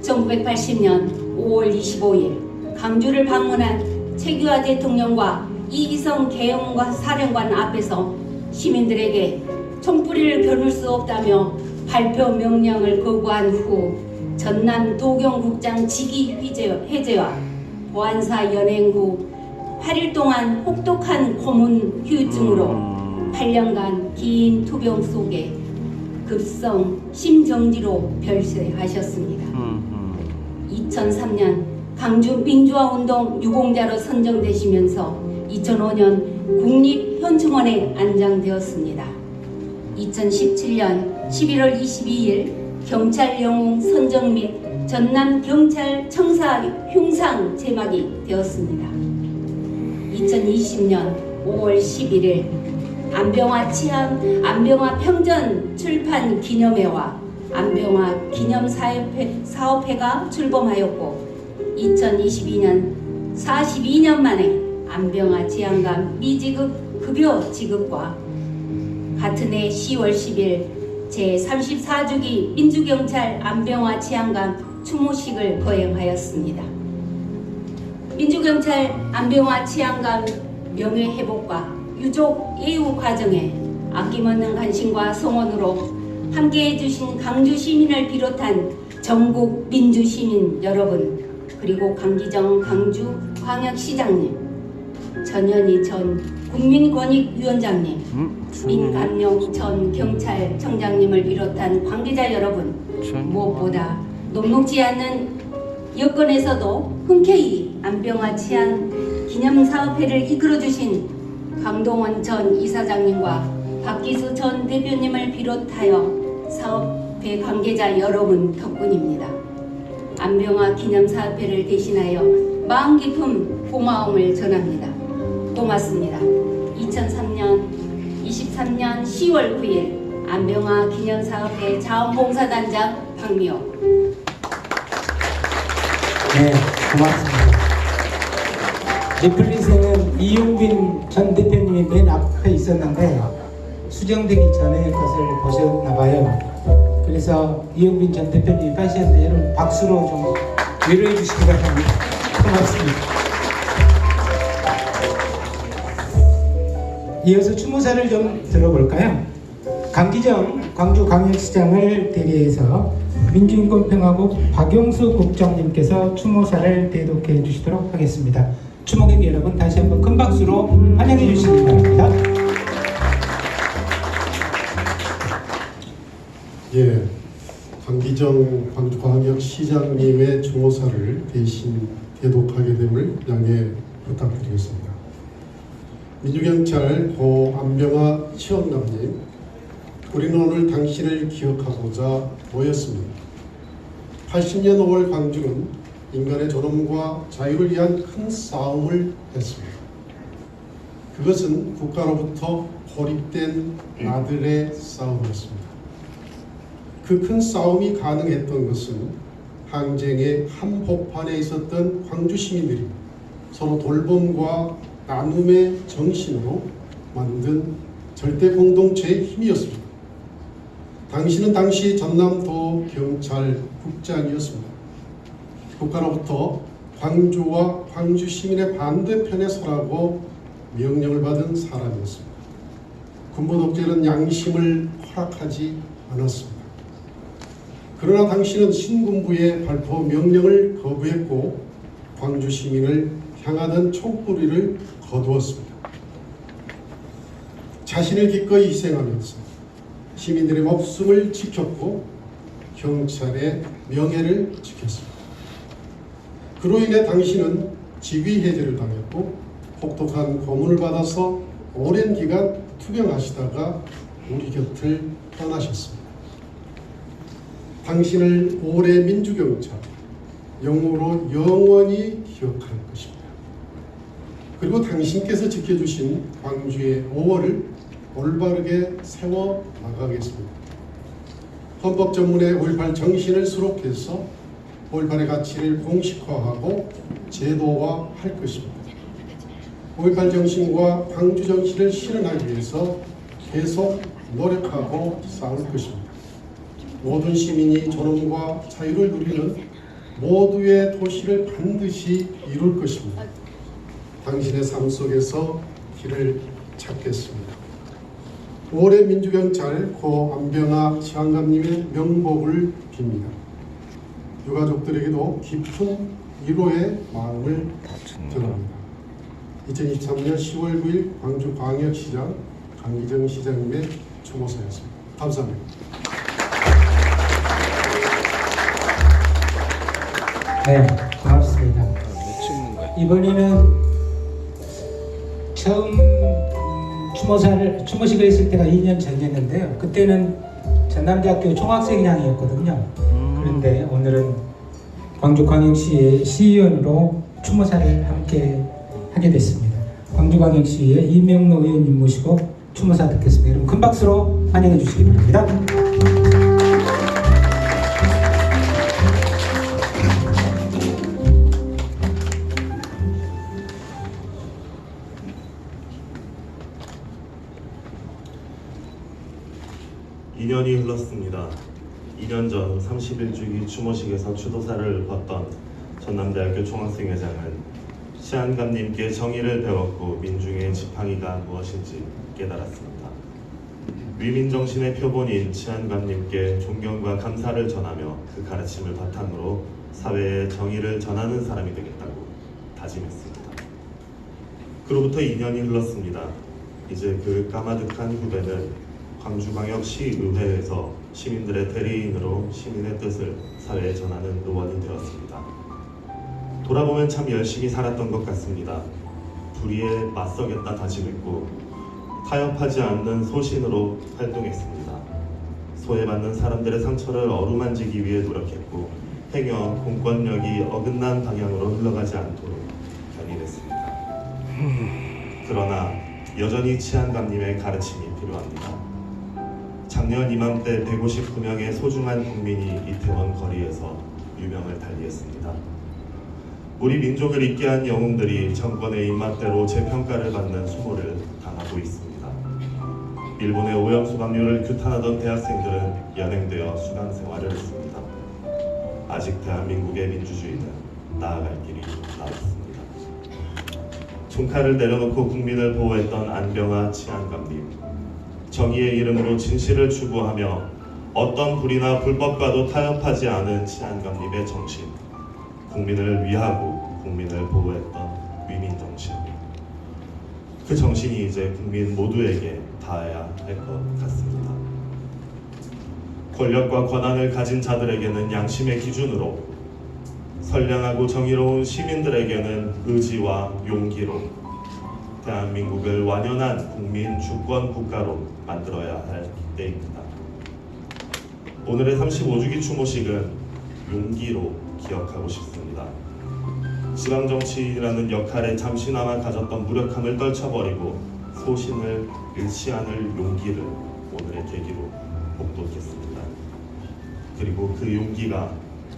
1980년 5월 25일 강주를 방문한 최규하 대통령과 이기성 계엄과 사령관 앞에서 시민들에게 총뿌리를 겨눌 수 없다며 발표 명령을 거부한 후 전남 도경국장 직위 해제와 보안사 연행 후 8일 동안 혹독한 고문 후유증으로 8년간 긴 투병 속에 급성 심정지로 별세하셨습니다. 2003년 강주 민주화운동 유공자로 선정되시면서 2005년 국립현충원에 안장되었습니다. 2017년 11월 22일 경찰 영웅 선정 및 전남 경찰 청사 흉상 제막이 되었습니다. 2020년 5월 11일 안병화 평전 출판 기념회와 안병화 기념사업회가 출범하였고 2022년 42년 만에 안병화 치안감 미지급 급여 지급과 같은 해 10월 10일 제34주기 민주경찰 안병화 치안감 추모식을 거행하였습니다. 민주경찰 안병화 치안감 명예회복과 유족 예우 과정에 아낌없는 관심과 성원으로 함께해 주신 강주 시민을 비롯한 전국 민주시민 여러분, 그리고 강기정 강주 광역시장님, 전현희 전 국민권익위원장님, 민감용 전 경찰청장님을 비롯한 관계자 여러분, 무엇보다 녹록지 않은 여건에서도 흔쾌히 안병화 치안 기념사업회를 이끌어주신 강동원 전 이사장님과 박기수 전 대표님을 비롯하여 사업회 관계자 여러분 덕분입니다. 안병화 기념사업회를 대신하여 마음 깊은 고마움을 전합니다. 고맙습니다. 2023년 10월 9일 안병화 기념사업회 자원봉사단장 박미호. 네, 고맙습니다. 리플릿에는 이용빈 전 대표님이 맨 앞에 있었는데 수정되기 전에 것을 보셨나 봐요. 그래서 이용빈 전 대표님이 빠지셨는데 여러분 박수로 좀 위로해 주시기 바랍니다. 고맙습니다. 이어서 추모사를 좀 들어볼까요? 강기정 광주광역시장을 대리해서 민주인권평화국 박용수 국장님께서 추모사를 대독해 주시도록 하겠습니다. 추모객 여러분 다시 한번 큰 박수로 환영해 주시기 바랍니다. 예, 강기정 광주광역시장님의 추모사를 대신 대독하게 됨을 양해 부탁드리겠습니다. 민주경찰 고 안병화 시원남님, 우리는 오늘 당신을 기억하고자 모였습니다. 80년 5월 광주는 인간의 존엄과 자유를 위한 큰 싸움을 했습니다. 그것은 국가로부터 고립된 나들의 싸움이었습니다. 그 큰 싸움이 가능했던 것은 항쟁의 한복판에 있었던 광주 시민들이 서로 돌봄과 나눔의 정신으로 만든 절대 공동체의 힘이었습니다. 당신은 당시 전남도 경찰국장이었습니다. 국가로부터 광주와 광주 시민의 반대편에 서라고 명령을 받은 사람이었습니다. 군부 독재는 양심을 허락하지 않았습니다. 그러나 당신은 신군부의 발포 명령을 거부했고 광주 시민을 향하던 총구리를 거두었습니다. 자신을 기꺼이 희생하면서 시민들의 목숨을 지켰고 경찰의 명예를 지켰습니다. 그로 인해 당신은 직위 해제를 당했고 혹독한 고문을 받아서 오랜 기간 투병하시다가 우리 곁을 떠나셨습니다. 당신을 올해 민주경찰 영웅으로 영원히 기억할 것입니다. 그리고 당신께서 지켜주신 광주의 5월을 올바르게 세워 나가겠습니다. 헌법 전문의 5.18 정신을 수록해서 5.18의 가치를 공식화하고 제도화할 것입니다. 5.18 정신과 광주 정신을 실현하기 위해서 계속 노력하고 싸울 것입니다. 모든 시민이 존엄과 자유를 누리는 모두의 도시를 반드시 이룰 것입니다. 당신의 삶 속에서 길을 찾겠습니다. 올해 민주경찰 고 안병화 시장감님의 명복을 빕니다. 유가족들에게도 깊은 위로의 마음을 전합니다. 2023년 10월 9일 광주광역시장 강기정 시장님의 추모사였습니다. 감사합니다. 네, 고맙습니다. 이번에는 처음 추모식을 했을 때가 2년 전이었는데요. 그때는 전남대학교 총학생회장이었거든요. 그런데 오늘은 광주광역시의 시의원으로 추모사를 함께 하게 됐습니다. 광주광역시의 이명로 의원님 모시고 추모사 듣겠습니다. 여러분 큰 박수로 환영해 주시기 바랍니다. (2년이) 흘렀습니다. 2년 전 31주기 추모식에서 추도사를 받던 전남대학교 총학생회장은 시안감님께 정의를 배웠고 민중의 지팡이가 무엇인지 깨달았습니다. 위민정신의 표본인 시안감님께 존경과 감사를 전하며 그 가르침을 바탕으로 사회에 정의를 전하는 사람이 되겠다고 다짐했습니다. 그로부터 2년이 흘렀습니다. 이제 그 까마득한 후배는 광주광역시의회에서 시민들의 대리인으로 시민의 뜻을 사회에 전하는 의원이 되었습니다. 돌아보면 참 열심히 살았던 것 같습니다. 불의에 맞서겠다 다짐했고 타협하지 않는 소신으로 활동했습니다. 소외받는 사람들의 상처를 어루만지기 위해 노력했고 행여 공권력이 어긋난 방향으로 흘러가지 않도록 견인했습니다. 그러나 여전히 치안감님의 가르침이 필요합니다. 작년 이맘때 159명의 소중한 국민이 이태원 거리에서 유명을 달리했습니다. 우리 민족을 잊게 한 영웅들이 정권의 입맛대로 재평가를 받는 수모를 당하고 있습니다. 일본의 오염수 방류를 규탄하던 대학생들은 연행되어 수강 생활을 했습니다. 아직 대한민국의 민주주의는 나아갈 길이 남았습니다. 총칼을 내려놓고 국민을 보호했던 안병화 치안감님, 정의의 이름으로 진실을 추구하며 어떤 불이나 불법과도 타협하지 않은 치안감님의 정신, 국민을 위하고 국민을 보호했던 위민정신, 그 정신이 이제 국민 모두에게 닿아야 할 것 같습니다. 권력과 권한을 가진 자들에게는 양심의 기준으로, 선량하고 정의로운 시민들에게는 의지와 용기로 대한민국을 완연한 국민 주권 국가로 만들어야 할 때입니다. 오늘의 35주기 추모식은 용기로 기억하고 싶습니다. 지방정치인이라는 역할에 잠시나마 가졌던 무력함을 떨쳐버리고 소신을 잃지 않을 용기를 오늘의 계기로 복돋겠습니다. 그리고 그 용기가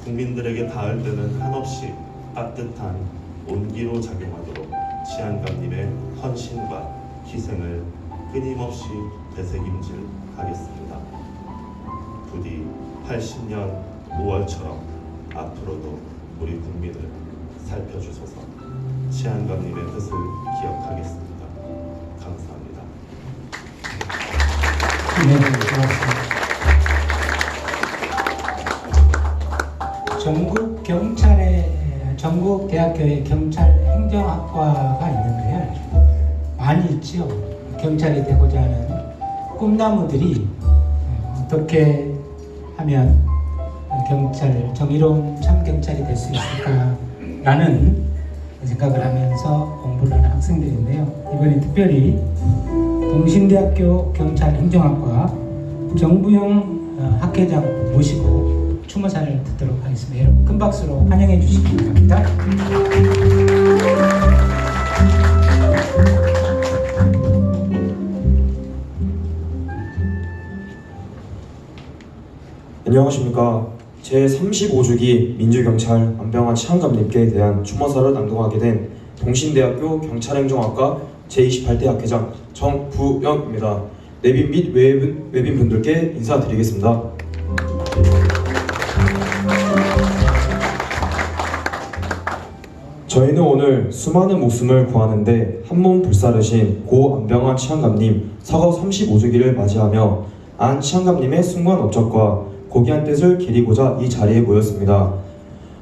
국민들에게 닿을 때는 한없이 따뜻한 온기로 작용하도록 치안감님의 헌신과 희생을 끊임없이 되새김질 하겠습니다. 부디 80년 5월처럼 앞으로도 우리 국민을 살펴주소서. 치안감님의 뜻을 기억하겠습니다. 감사합니다. 네, 고맙습니다. 전국 대학교에 경찰 행정학과가 있는데요. 많이 있죠. 경찰이 되고자 하는 꿈나무들이 어떻게 하면 정의로운 참 경찰이 될 수 있을까라는 생각을 하면서 공부를 하는 학생들인데요. 이번에 특별히 동신대학교 경찰행정학과 정부용 학회장 모시고 추모사를 듣도록 하겠습니다. 여러분 큰 박수로 환영해 주시기 바랍니다. 안녕하십니까. 제35주기 민주경찰 안병화 치안감님께 대한 추모사를 낭독하게 된 동신대학교 경찰행정학과 제28대 학회장 정부영입니다. 내빈 및 외빈분들께 인사드리겠습니다. 저희는 오늘 수많은 목숨을 구하는데 한몸 불사르신 고 안병화 치안감님 서거 35주기를 맞이하며 안 치안감님의 숭고한 업적과 고귀한 뜻을 기리고자 이 자리에 모였습니다.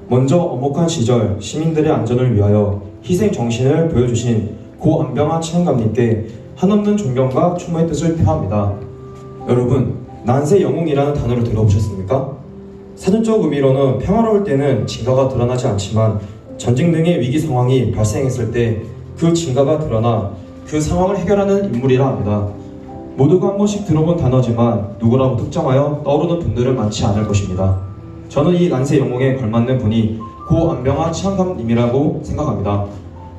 먼저 엄혹한 시절 시민들의 안전을 위하여 희생 정신을 보여주신 고 안병화 치안감님께 한없는 존경과 추모의 뜻을 표합니다. 여러분, 난세 영웅이라는 단어를 들어보셨습니까? 사전적 의미로는 평화로울 때는 진가가 드러나지 않지만 전쟁 등의 위기 상황이 발생했을 때 그 진가가 드러나 그 상황을 해결하는 인물이라 합니다. 모두가 한 번씩 들어본 단어지만 누구라고 특정하여 떠오르는 분들은 많지 않을 것입니다. 저는 이 난세 영웅에 걸맞는 분이 고 안병화 치안감님이라고 생각합니다.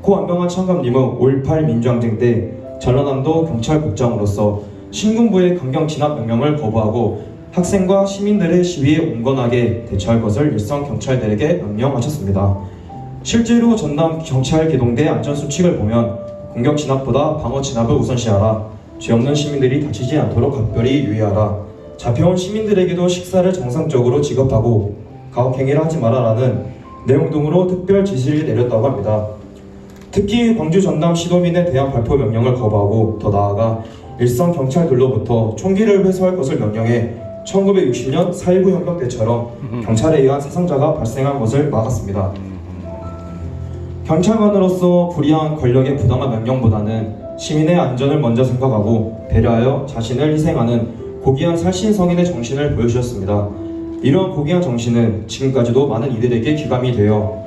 고 안병화 치안감님은 5.18 민주항쟁 때 전라남도 경찰국장으로서 신군부의 강경 진압 명령을 거부하고 학생과 시민들의 시위에 온건하게 대처할 것을 일선 경찰들에게 명령하셨습니다. 실제로 전남 경찰 기동대 안전수칙을 보면 공격 진압보다 방어 진압을 우선시하라, 죄 없는 시민들이 다치지 않도록 각별히 유의하라, 잡혀온 시민들에게도 식사를 정상적으로 지급하고 가혹행위를 하지 마라라는 내용 등으로 특별 지시를 내렸다고 합니다. 특히 광주 전남 시도민에 대한 발포 명령을 거부하고 더 나아가 일선 경찰들로부터 총기를 회수할 것을 명령해 1960년 4.19 혁명 때처럼 경찰에 의한 사상자가 발생한 것을 막았습니다. 경찰관으로서 불이한 권력의 부당한 명령보다는 시민의 안전을 먼저 생각하고 배려하여 자신을 희생하는 고귀한 살신성인의 정신을 보여주셨습니다. 이러한 고귀한 정신은 지금까지도 많은 이들에게 귀감이 되어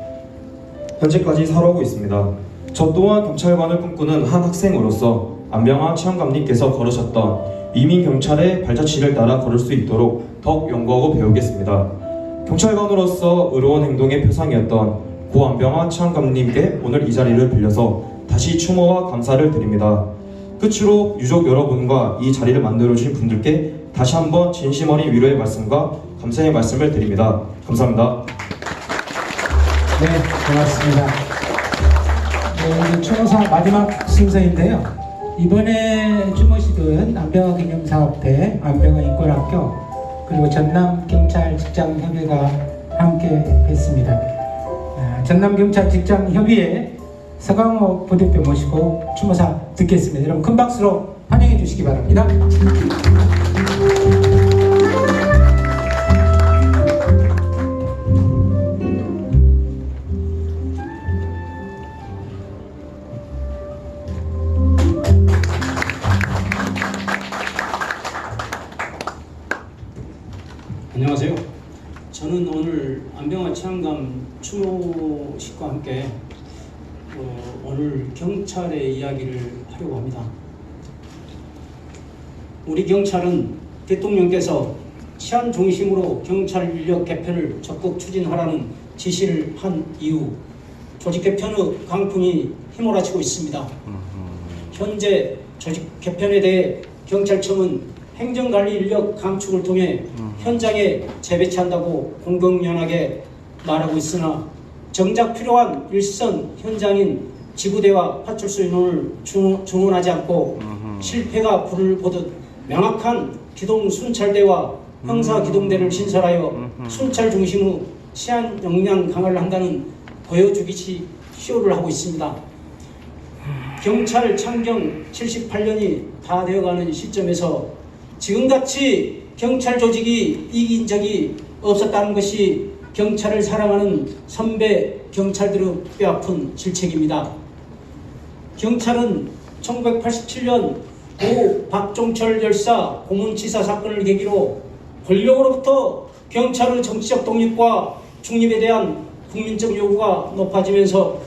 현재까지 살아오고 있습니다. 저 또한 경찰관을 꿈꾸는 한 학생으로서 안병화 치안감님께서 걸으셨던 위민경찰의 발자취를 따라 걸을 수 있도록 더욱 연구하고 배우겠습니다. 경찰관으로서 의로운 행동의 표상이었던 고 안병화 치안감님께 오늘 이 자리를 빌려서 다시 추모와 감사를 드립니다. 끝으로 유족 여러분과 이 자리를 만들어주신 분들께 다시 한번 진심 어린 위로의 말씀과 감사의 말씀을 드립니다. 감사합니다. 네, 고맙습니다. 네, 추모사 마지막 순서인데요. 이번에 추모식은 안병화 기념사업회, 안병화 인권학교, 그리고 전남경찰직장협의회가 함께 했습니다. 전남경찰직장협의회 서강호 부대표 모시고 추모사 듣겠습니다. 여러분 큰 박수로 환영해 주시기 바랍니다. 안녕하세요. 저는 오늘 안병화 치안감 추모식과 함께 오늘 경찰의 이야기를 하려고 합니다. 우리 경찰은 대통령께서 치안 중심으로 경찰 인력 개편을 적극 추진하라는 지시를 한 이후 조직 개편의 강풍이 휘몰아치고 있습니다. 현재 조직 개편에 대해 경찰청은 행정관리 인력 감축을 통해 현장에 재배치한다고 공공연하게 말하고 있으나 정작 필요한 일선 현장인 지구대와 파출소 인원을 증원하지 않고 실패가 불을 보듯 명확한 기동 순찰대와 형사 기동대를 신설하여 순찰 중심의 치안 역량 강화를 한다는 보여주기식 쇼를 하고 있습니다. 경찰 창경 78년이 다 되어가는 시점에서 지금같이 경찰 조직이 이긴 적이 없었다는 것이 경찰을 사랑하는 선배 경찰들의 뼈아픈 실책입니다. 경찰은 1987년 고 박종철 열사 고문치사 사건을 계기로 권력으로부터 경찰의 정치적 독립과 중립에 대한 국민적 요구가 높아지면서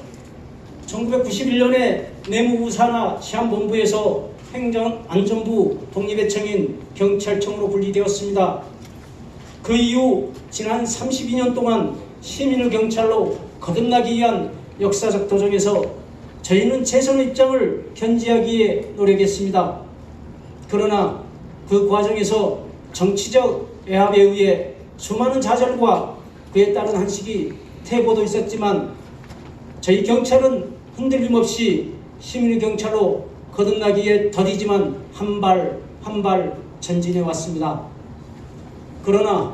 1991년에 내무부 산하 치안본부에서 행정안전부 독립의청인 경찰청으로 분리되었습니다. 그 이후 지난 32년 동안 시민의 경찰로 거듭나기 위한 역사적 도전에서 저희는 최선의 입장을 견지하기 위해 노력했습니다. 그러나 그 과정에서 정치적 애합에 의해 수많은 좌절과 그에 따른 한식이 퇴보도 있었지만 저희 경찰은 흔들림 없이 시민의 경찰로 거듭나기 위해 더디지만 한 발 한 발 전진해 왔습니다. 그러나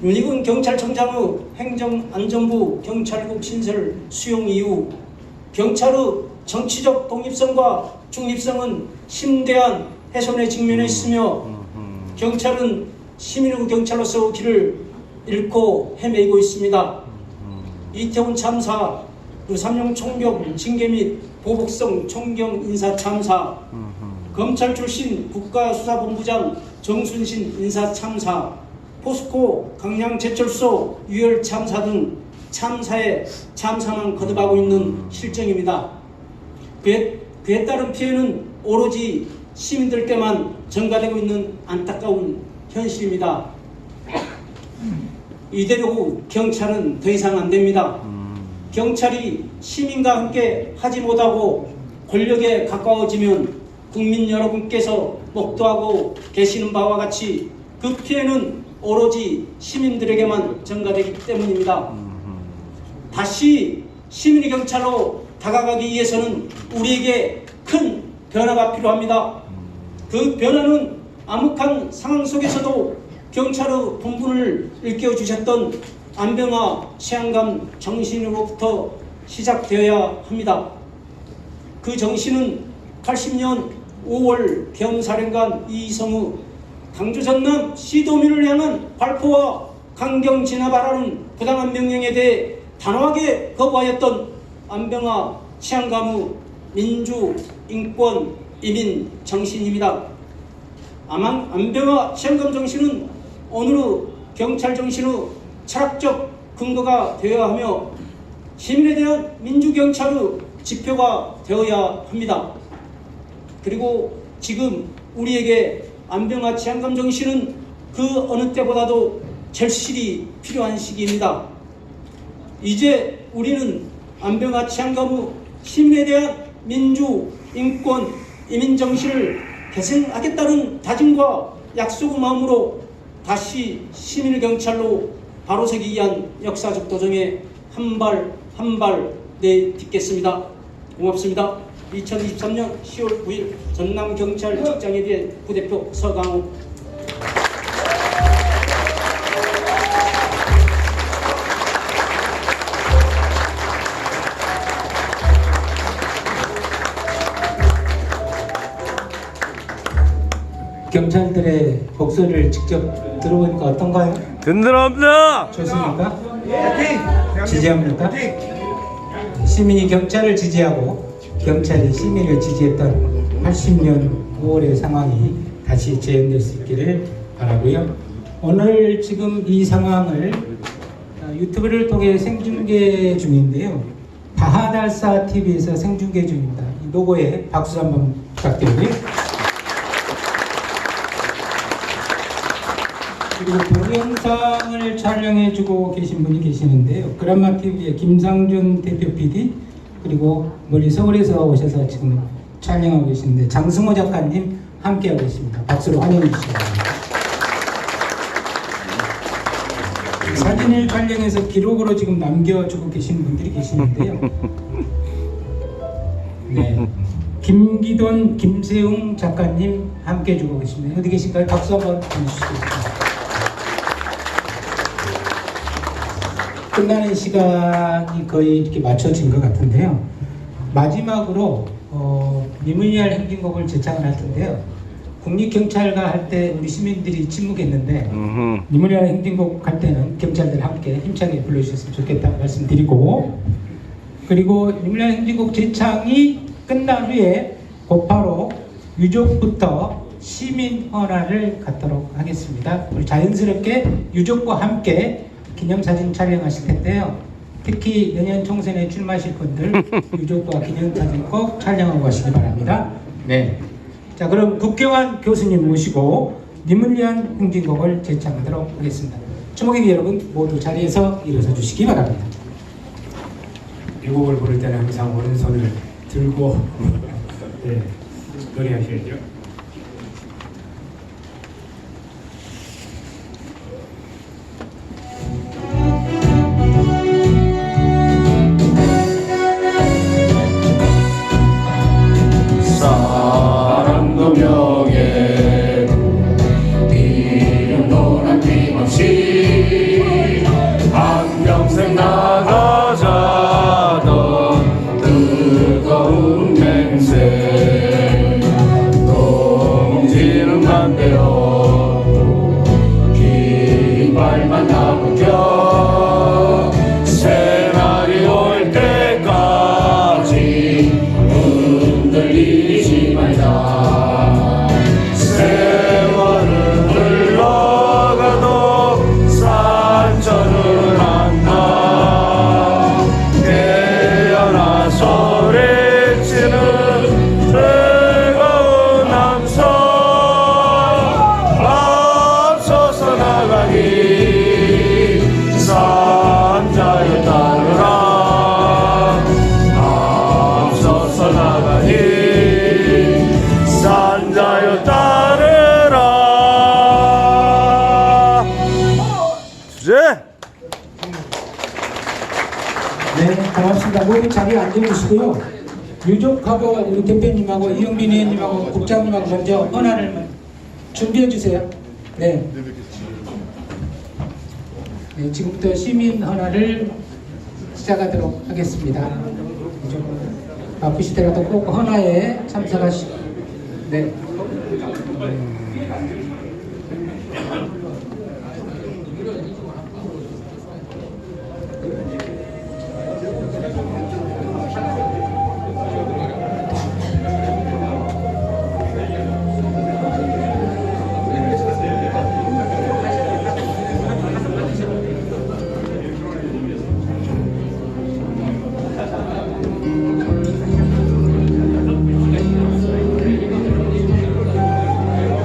윤희근 경찰청장의 행정안전부 경찰국 신설 수용 이후 경찰의 정치적 독립성과 중립성은 심대한 훼손에 직면해 있으며 경찰은 시민의 경찰로서의 길을 잃고 헤매고 있습니다. 이태원 참사, 삼룡 총격 징계 및 보복성 총경 인사 참사, 검찰 출신 국가수사본부장 정순신 인사 참사, 포스코 강양제철소 유혈 참사 등 참사에 참사만 거듭하고 있는 실정입니다. 그에 따른 피해는 오로지 시민들께만 전가되고 있는 안타까운 현실입니다. 이대로 경찰은 더 이상 안 됩니다. 경찰이 시민과 함께 하지 못하고 권력에 가까워지면 국민 여러분께서 목도하고 계시는 바와 같이 그 피해는 오로지 시민들에게만 전가되기 때문입니다. 다시 시민의 경찰로 다가가기 위해서는 우리에게 큰 변화가 필요합니다. 그 변화는 암흑한 상황 속에서도 경찰의 분분을 일깨워주셨던 안병화 치안감 정신으로부터 시작되어야 합니다. 그 정신은 80년 5월 경사령관 이성의 강주 전남 시도민을 향한 발포와 강경 진압하라는 부당한 명령에 대해 단호하게 거부하였던 안병화 치안감의 민주, 인권, 이민 정신입니다. 안병화 치안감 정신은 오늘의 경찰 정신의 철학적 근거가 되어야 하며 시민에 대한 민주경찰의 지표가 되어야 합니다. 그리고 지금 우리에게 안병화 치안감 정신은 그 어느 때보다도 절실히 필요한 시기입니다. 이제 우리는 안병화 치안감의 시민에 대한 민주, 인권, 이민 정신을 계승하겠다는 다짐과 약속의 마음으로 다시 시민 경찰로 바로서기 위한 역사적 도전에 한 발 한 발 내딛겠습니다. 고맙습니다. 2023년 10월 9일 전남경찰직장에 대한 부대표 서강호. 경찰들의 목소리를 직접 들어보니까 어떤가요? 든든합니다. 좋습니까? 지지합니까? 시민이 경찰을 지지하고 경찰이 시민을 지지했던 80년 5월의 상황이 다시 재현될 수 있기를 바라고요. 오늘 지금 이 상황을 유튜브를 통해 생중계 중인데요. 바하달사 TV에서 생중계 중입니다. 이 로고에 박수 한번 부탁드리고요. 그리고 동영상을 촬영해주고 계신 분이 계시는데요. 그란마TV의 김상준 대표 PD, 그리고 멀리 서울에서 오셔서 지금 촬영하고 계시는데 장승호 작가님 함께하고 계십니다. 박수로 환영해 주시기 바랍니다. 사진을 촬영해서 기록으로 지금 남겨주고 계신 분들이 계시는데요. 네, 김기돈, 김세웅 작가님 함께 해주고 계십니다. 어디 계신가요? 박수 한번 보내주시겠습니다. 끝나는 시간이 거의 이렇게 맞춰진 것 같은데요. 마지막으로 미무니알 행진곡을 제창을 할 텐데요. 국립경찰과 할 때 우리 시민들이 침묵했는데 미무니알 행진곡 할 때는 경찰들 함께 힘차게 불러주셨으면 좋겠다 말씀드리고, 그리고 미무니알 행진곡 제창이 끝난 후에 곧바로 유족부터 시민 헌화를 갖도록 하겠습니다. 우리 자연스럽게 유족과 함께 기념사진 촬영하실 텐데요. 특히 내년 총선에 출마하실 분들 유족과 기념사진 꼭 촬영하고 가시기 바랍니다. 네. 자, 그럼 국경환 교수님 모시고 미무니알 행진곡을 제창하도록 하겠습니다. 주목객 여러분 모두 자리에서 일어서 주시기 바랍니다. 이 곡을 부를 때는 항상 오른손을 들고 네, 노래하셔야죠. 사랑도 명예 이름도 남김없이 한평생 나가자던 뜨거운 맹세 동지는 반대로 긴 발만 나무겨 새날이 올 때까지 흔들리지 말자. 세월은 흘러가도 산천은 안나. 깨어나 소리치는 뜨거운 함성 앞서서 나가니 산자여 따르라. 앞서서 나가니 산자여 따르라. 주제. 네, 고맙습니다. 모두 자리에 앉아주시고요. 유족하고 우리 대표님하고 이영빈 의원님하고 국장님하고 먼저 헌화를 준비해 주세요. 네. 네, 지금부터 시민 헌화를 시작하도록 하겠습니다. 좀 바쁘시더라도 꼭 헌화에 참석하시고. 네.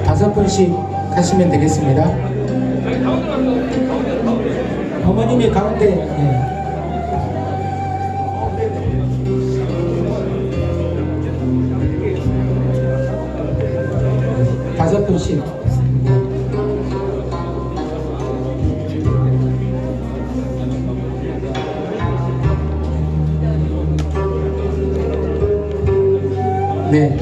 다섯 분씩 하시면 되겠습니다. 주범이 가운데 다섯 분씩. 네.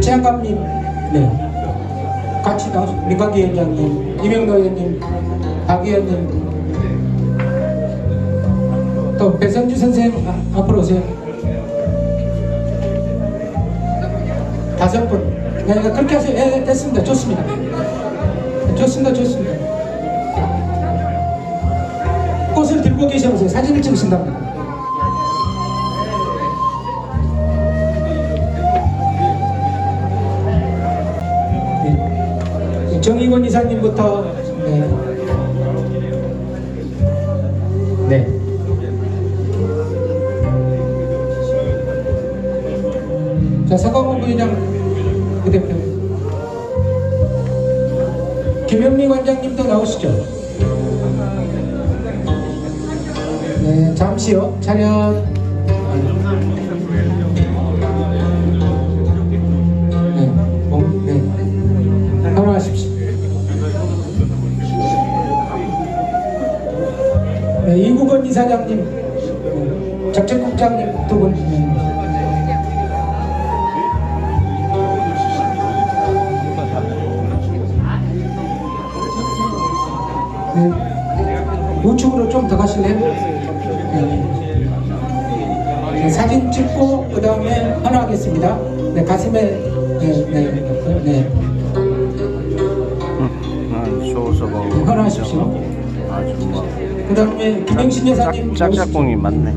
최양감님, 네. 같이 나오시, 민관기 위원장님, 이명노 의원님, 박 의원님, 또 배성주 선생님 앞으로 오세요. 다섯 분. 네, 그렇게 하세요. 네, 됐습니다. 좋습니다. 좋습니다. 좋습니다. 꽃을 들고 계셔보세요. 사진을 찍으신답니다. 네. 정의권 이사님부터 네. 자, 서강원 부회장 부대표 김영미 관장님도 나오시죠. 네, 잠시요. 차렷. 네, 걸어가십시오. 네, 이국원 이사장님, 작전국장님 두 분. 네, 우측으로 좀 더 가실래요? 네, 사진 찍고 그 다음에 헌화하겠습니다. 네, 가슴에 헌화하십시오. 그 다음에 김영신 여사님 짝짝꿍이 맞네.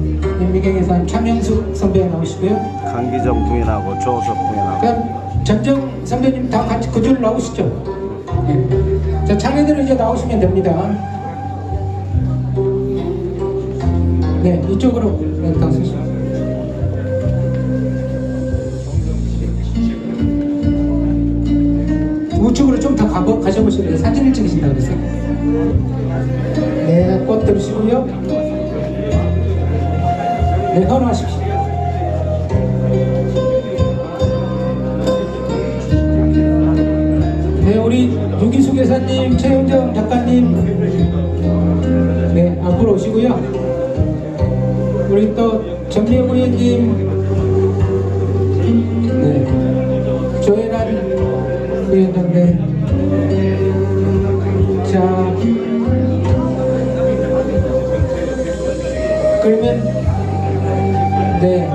미경 여사님, 차명숙 선배 나오시고요. 강기정 부인하고 조섭 부인하고. 그럼 전정 선배님 다 같이 그 줄 나오시죠. 네. 자, 차례대로 이제 나오시면 됩니다. 네, 이쪽으로 더 쓰시죠. 우측으로 좀 더 가셔보실래요? 사진을 찍으신다고 그랬어요? 네, 꽃 들으시고요. 네, 헌화하십시오. 네, 우리 유기숙 여사님, 최영정 작가님, 네, 앞으로 오시고요. 우리 또 전미영 의원님, 네, 조혜란 의원님, 네. 자, 그러면 네,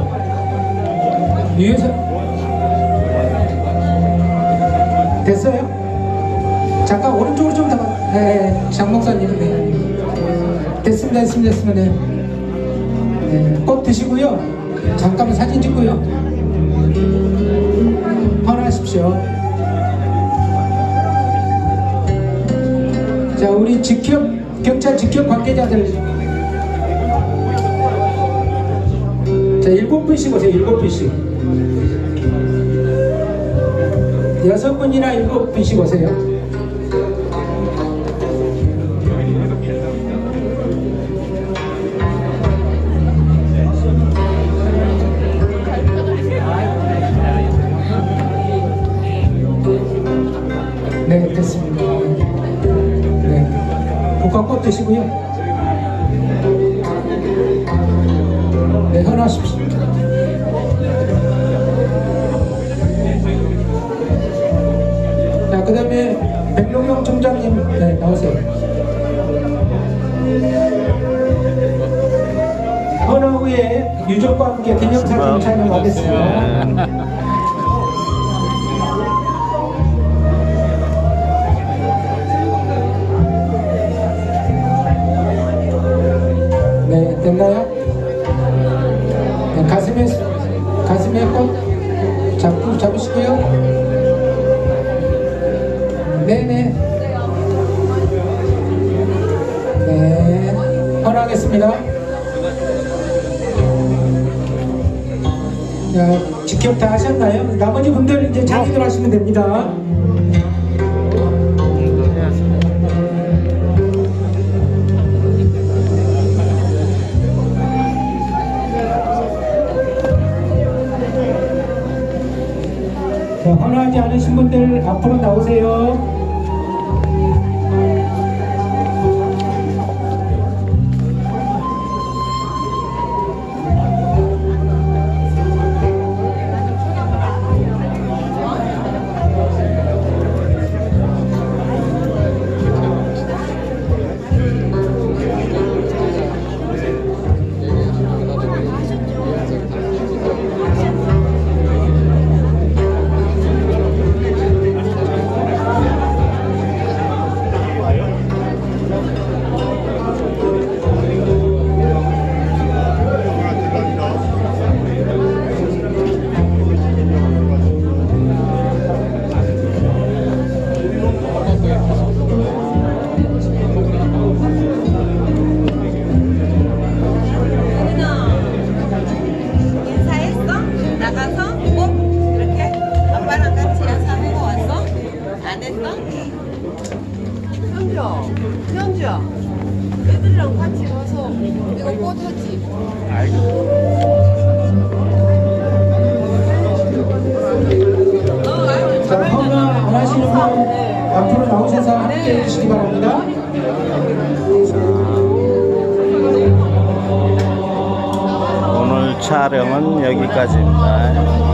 유여사 됐어요? 잠깐 오른쪽으로 좀 더. 네, 장 목사님, 네, 됐습니다. 네. 네, 꼭 드시고요. 잠깐만 사진 찍고요. 헌화하십시오. 자, 우리 경찰 직접 관계자들. 자, 7분씩 오세요. 7분씩. 6분이나 7분씩 오세요. 네, 됐습니다. 네, 국화꽃 드시고요. 네, 헌하십시오. 자, 그 다음에 백룡영 총장님, 네, 나오세요. 헌화 후에 유족과 함께 기념사진 촬영하겠습니다. 네, 됐나요? 네, 가슴에 꼭 잡으시고요. 네네. 네, 헌화하겠습니다. 자, 직접 다 하셨나요? 나머지 분들 이제 자기들 하시면 됩니다. 헌화하지 않으신 분들 앞으로 나오세요. 현주야, 애들이랑 같이 가서 이거 꽃 하지. 자, 헌화 안 하시는 분 앞으로 나오셔서 함께 해주시기 바랍니다. 오늘 촬영은 여기까지입니다.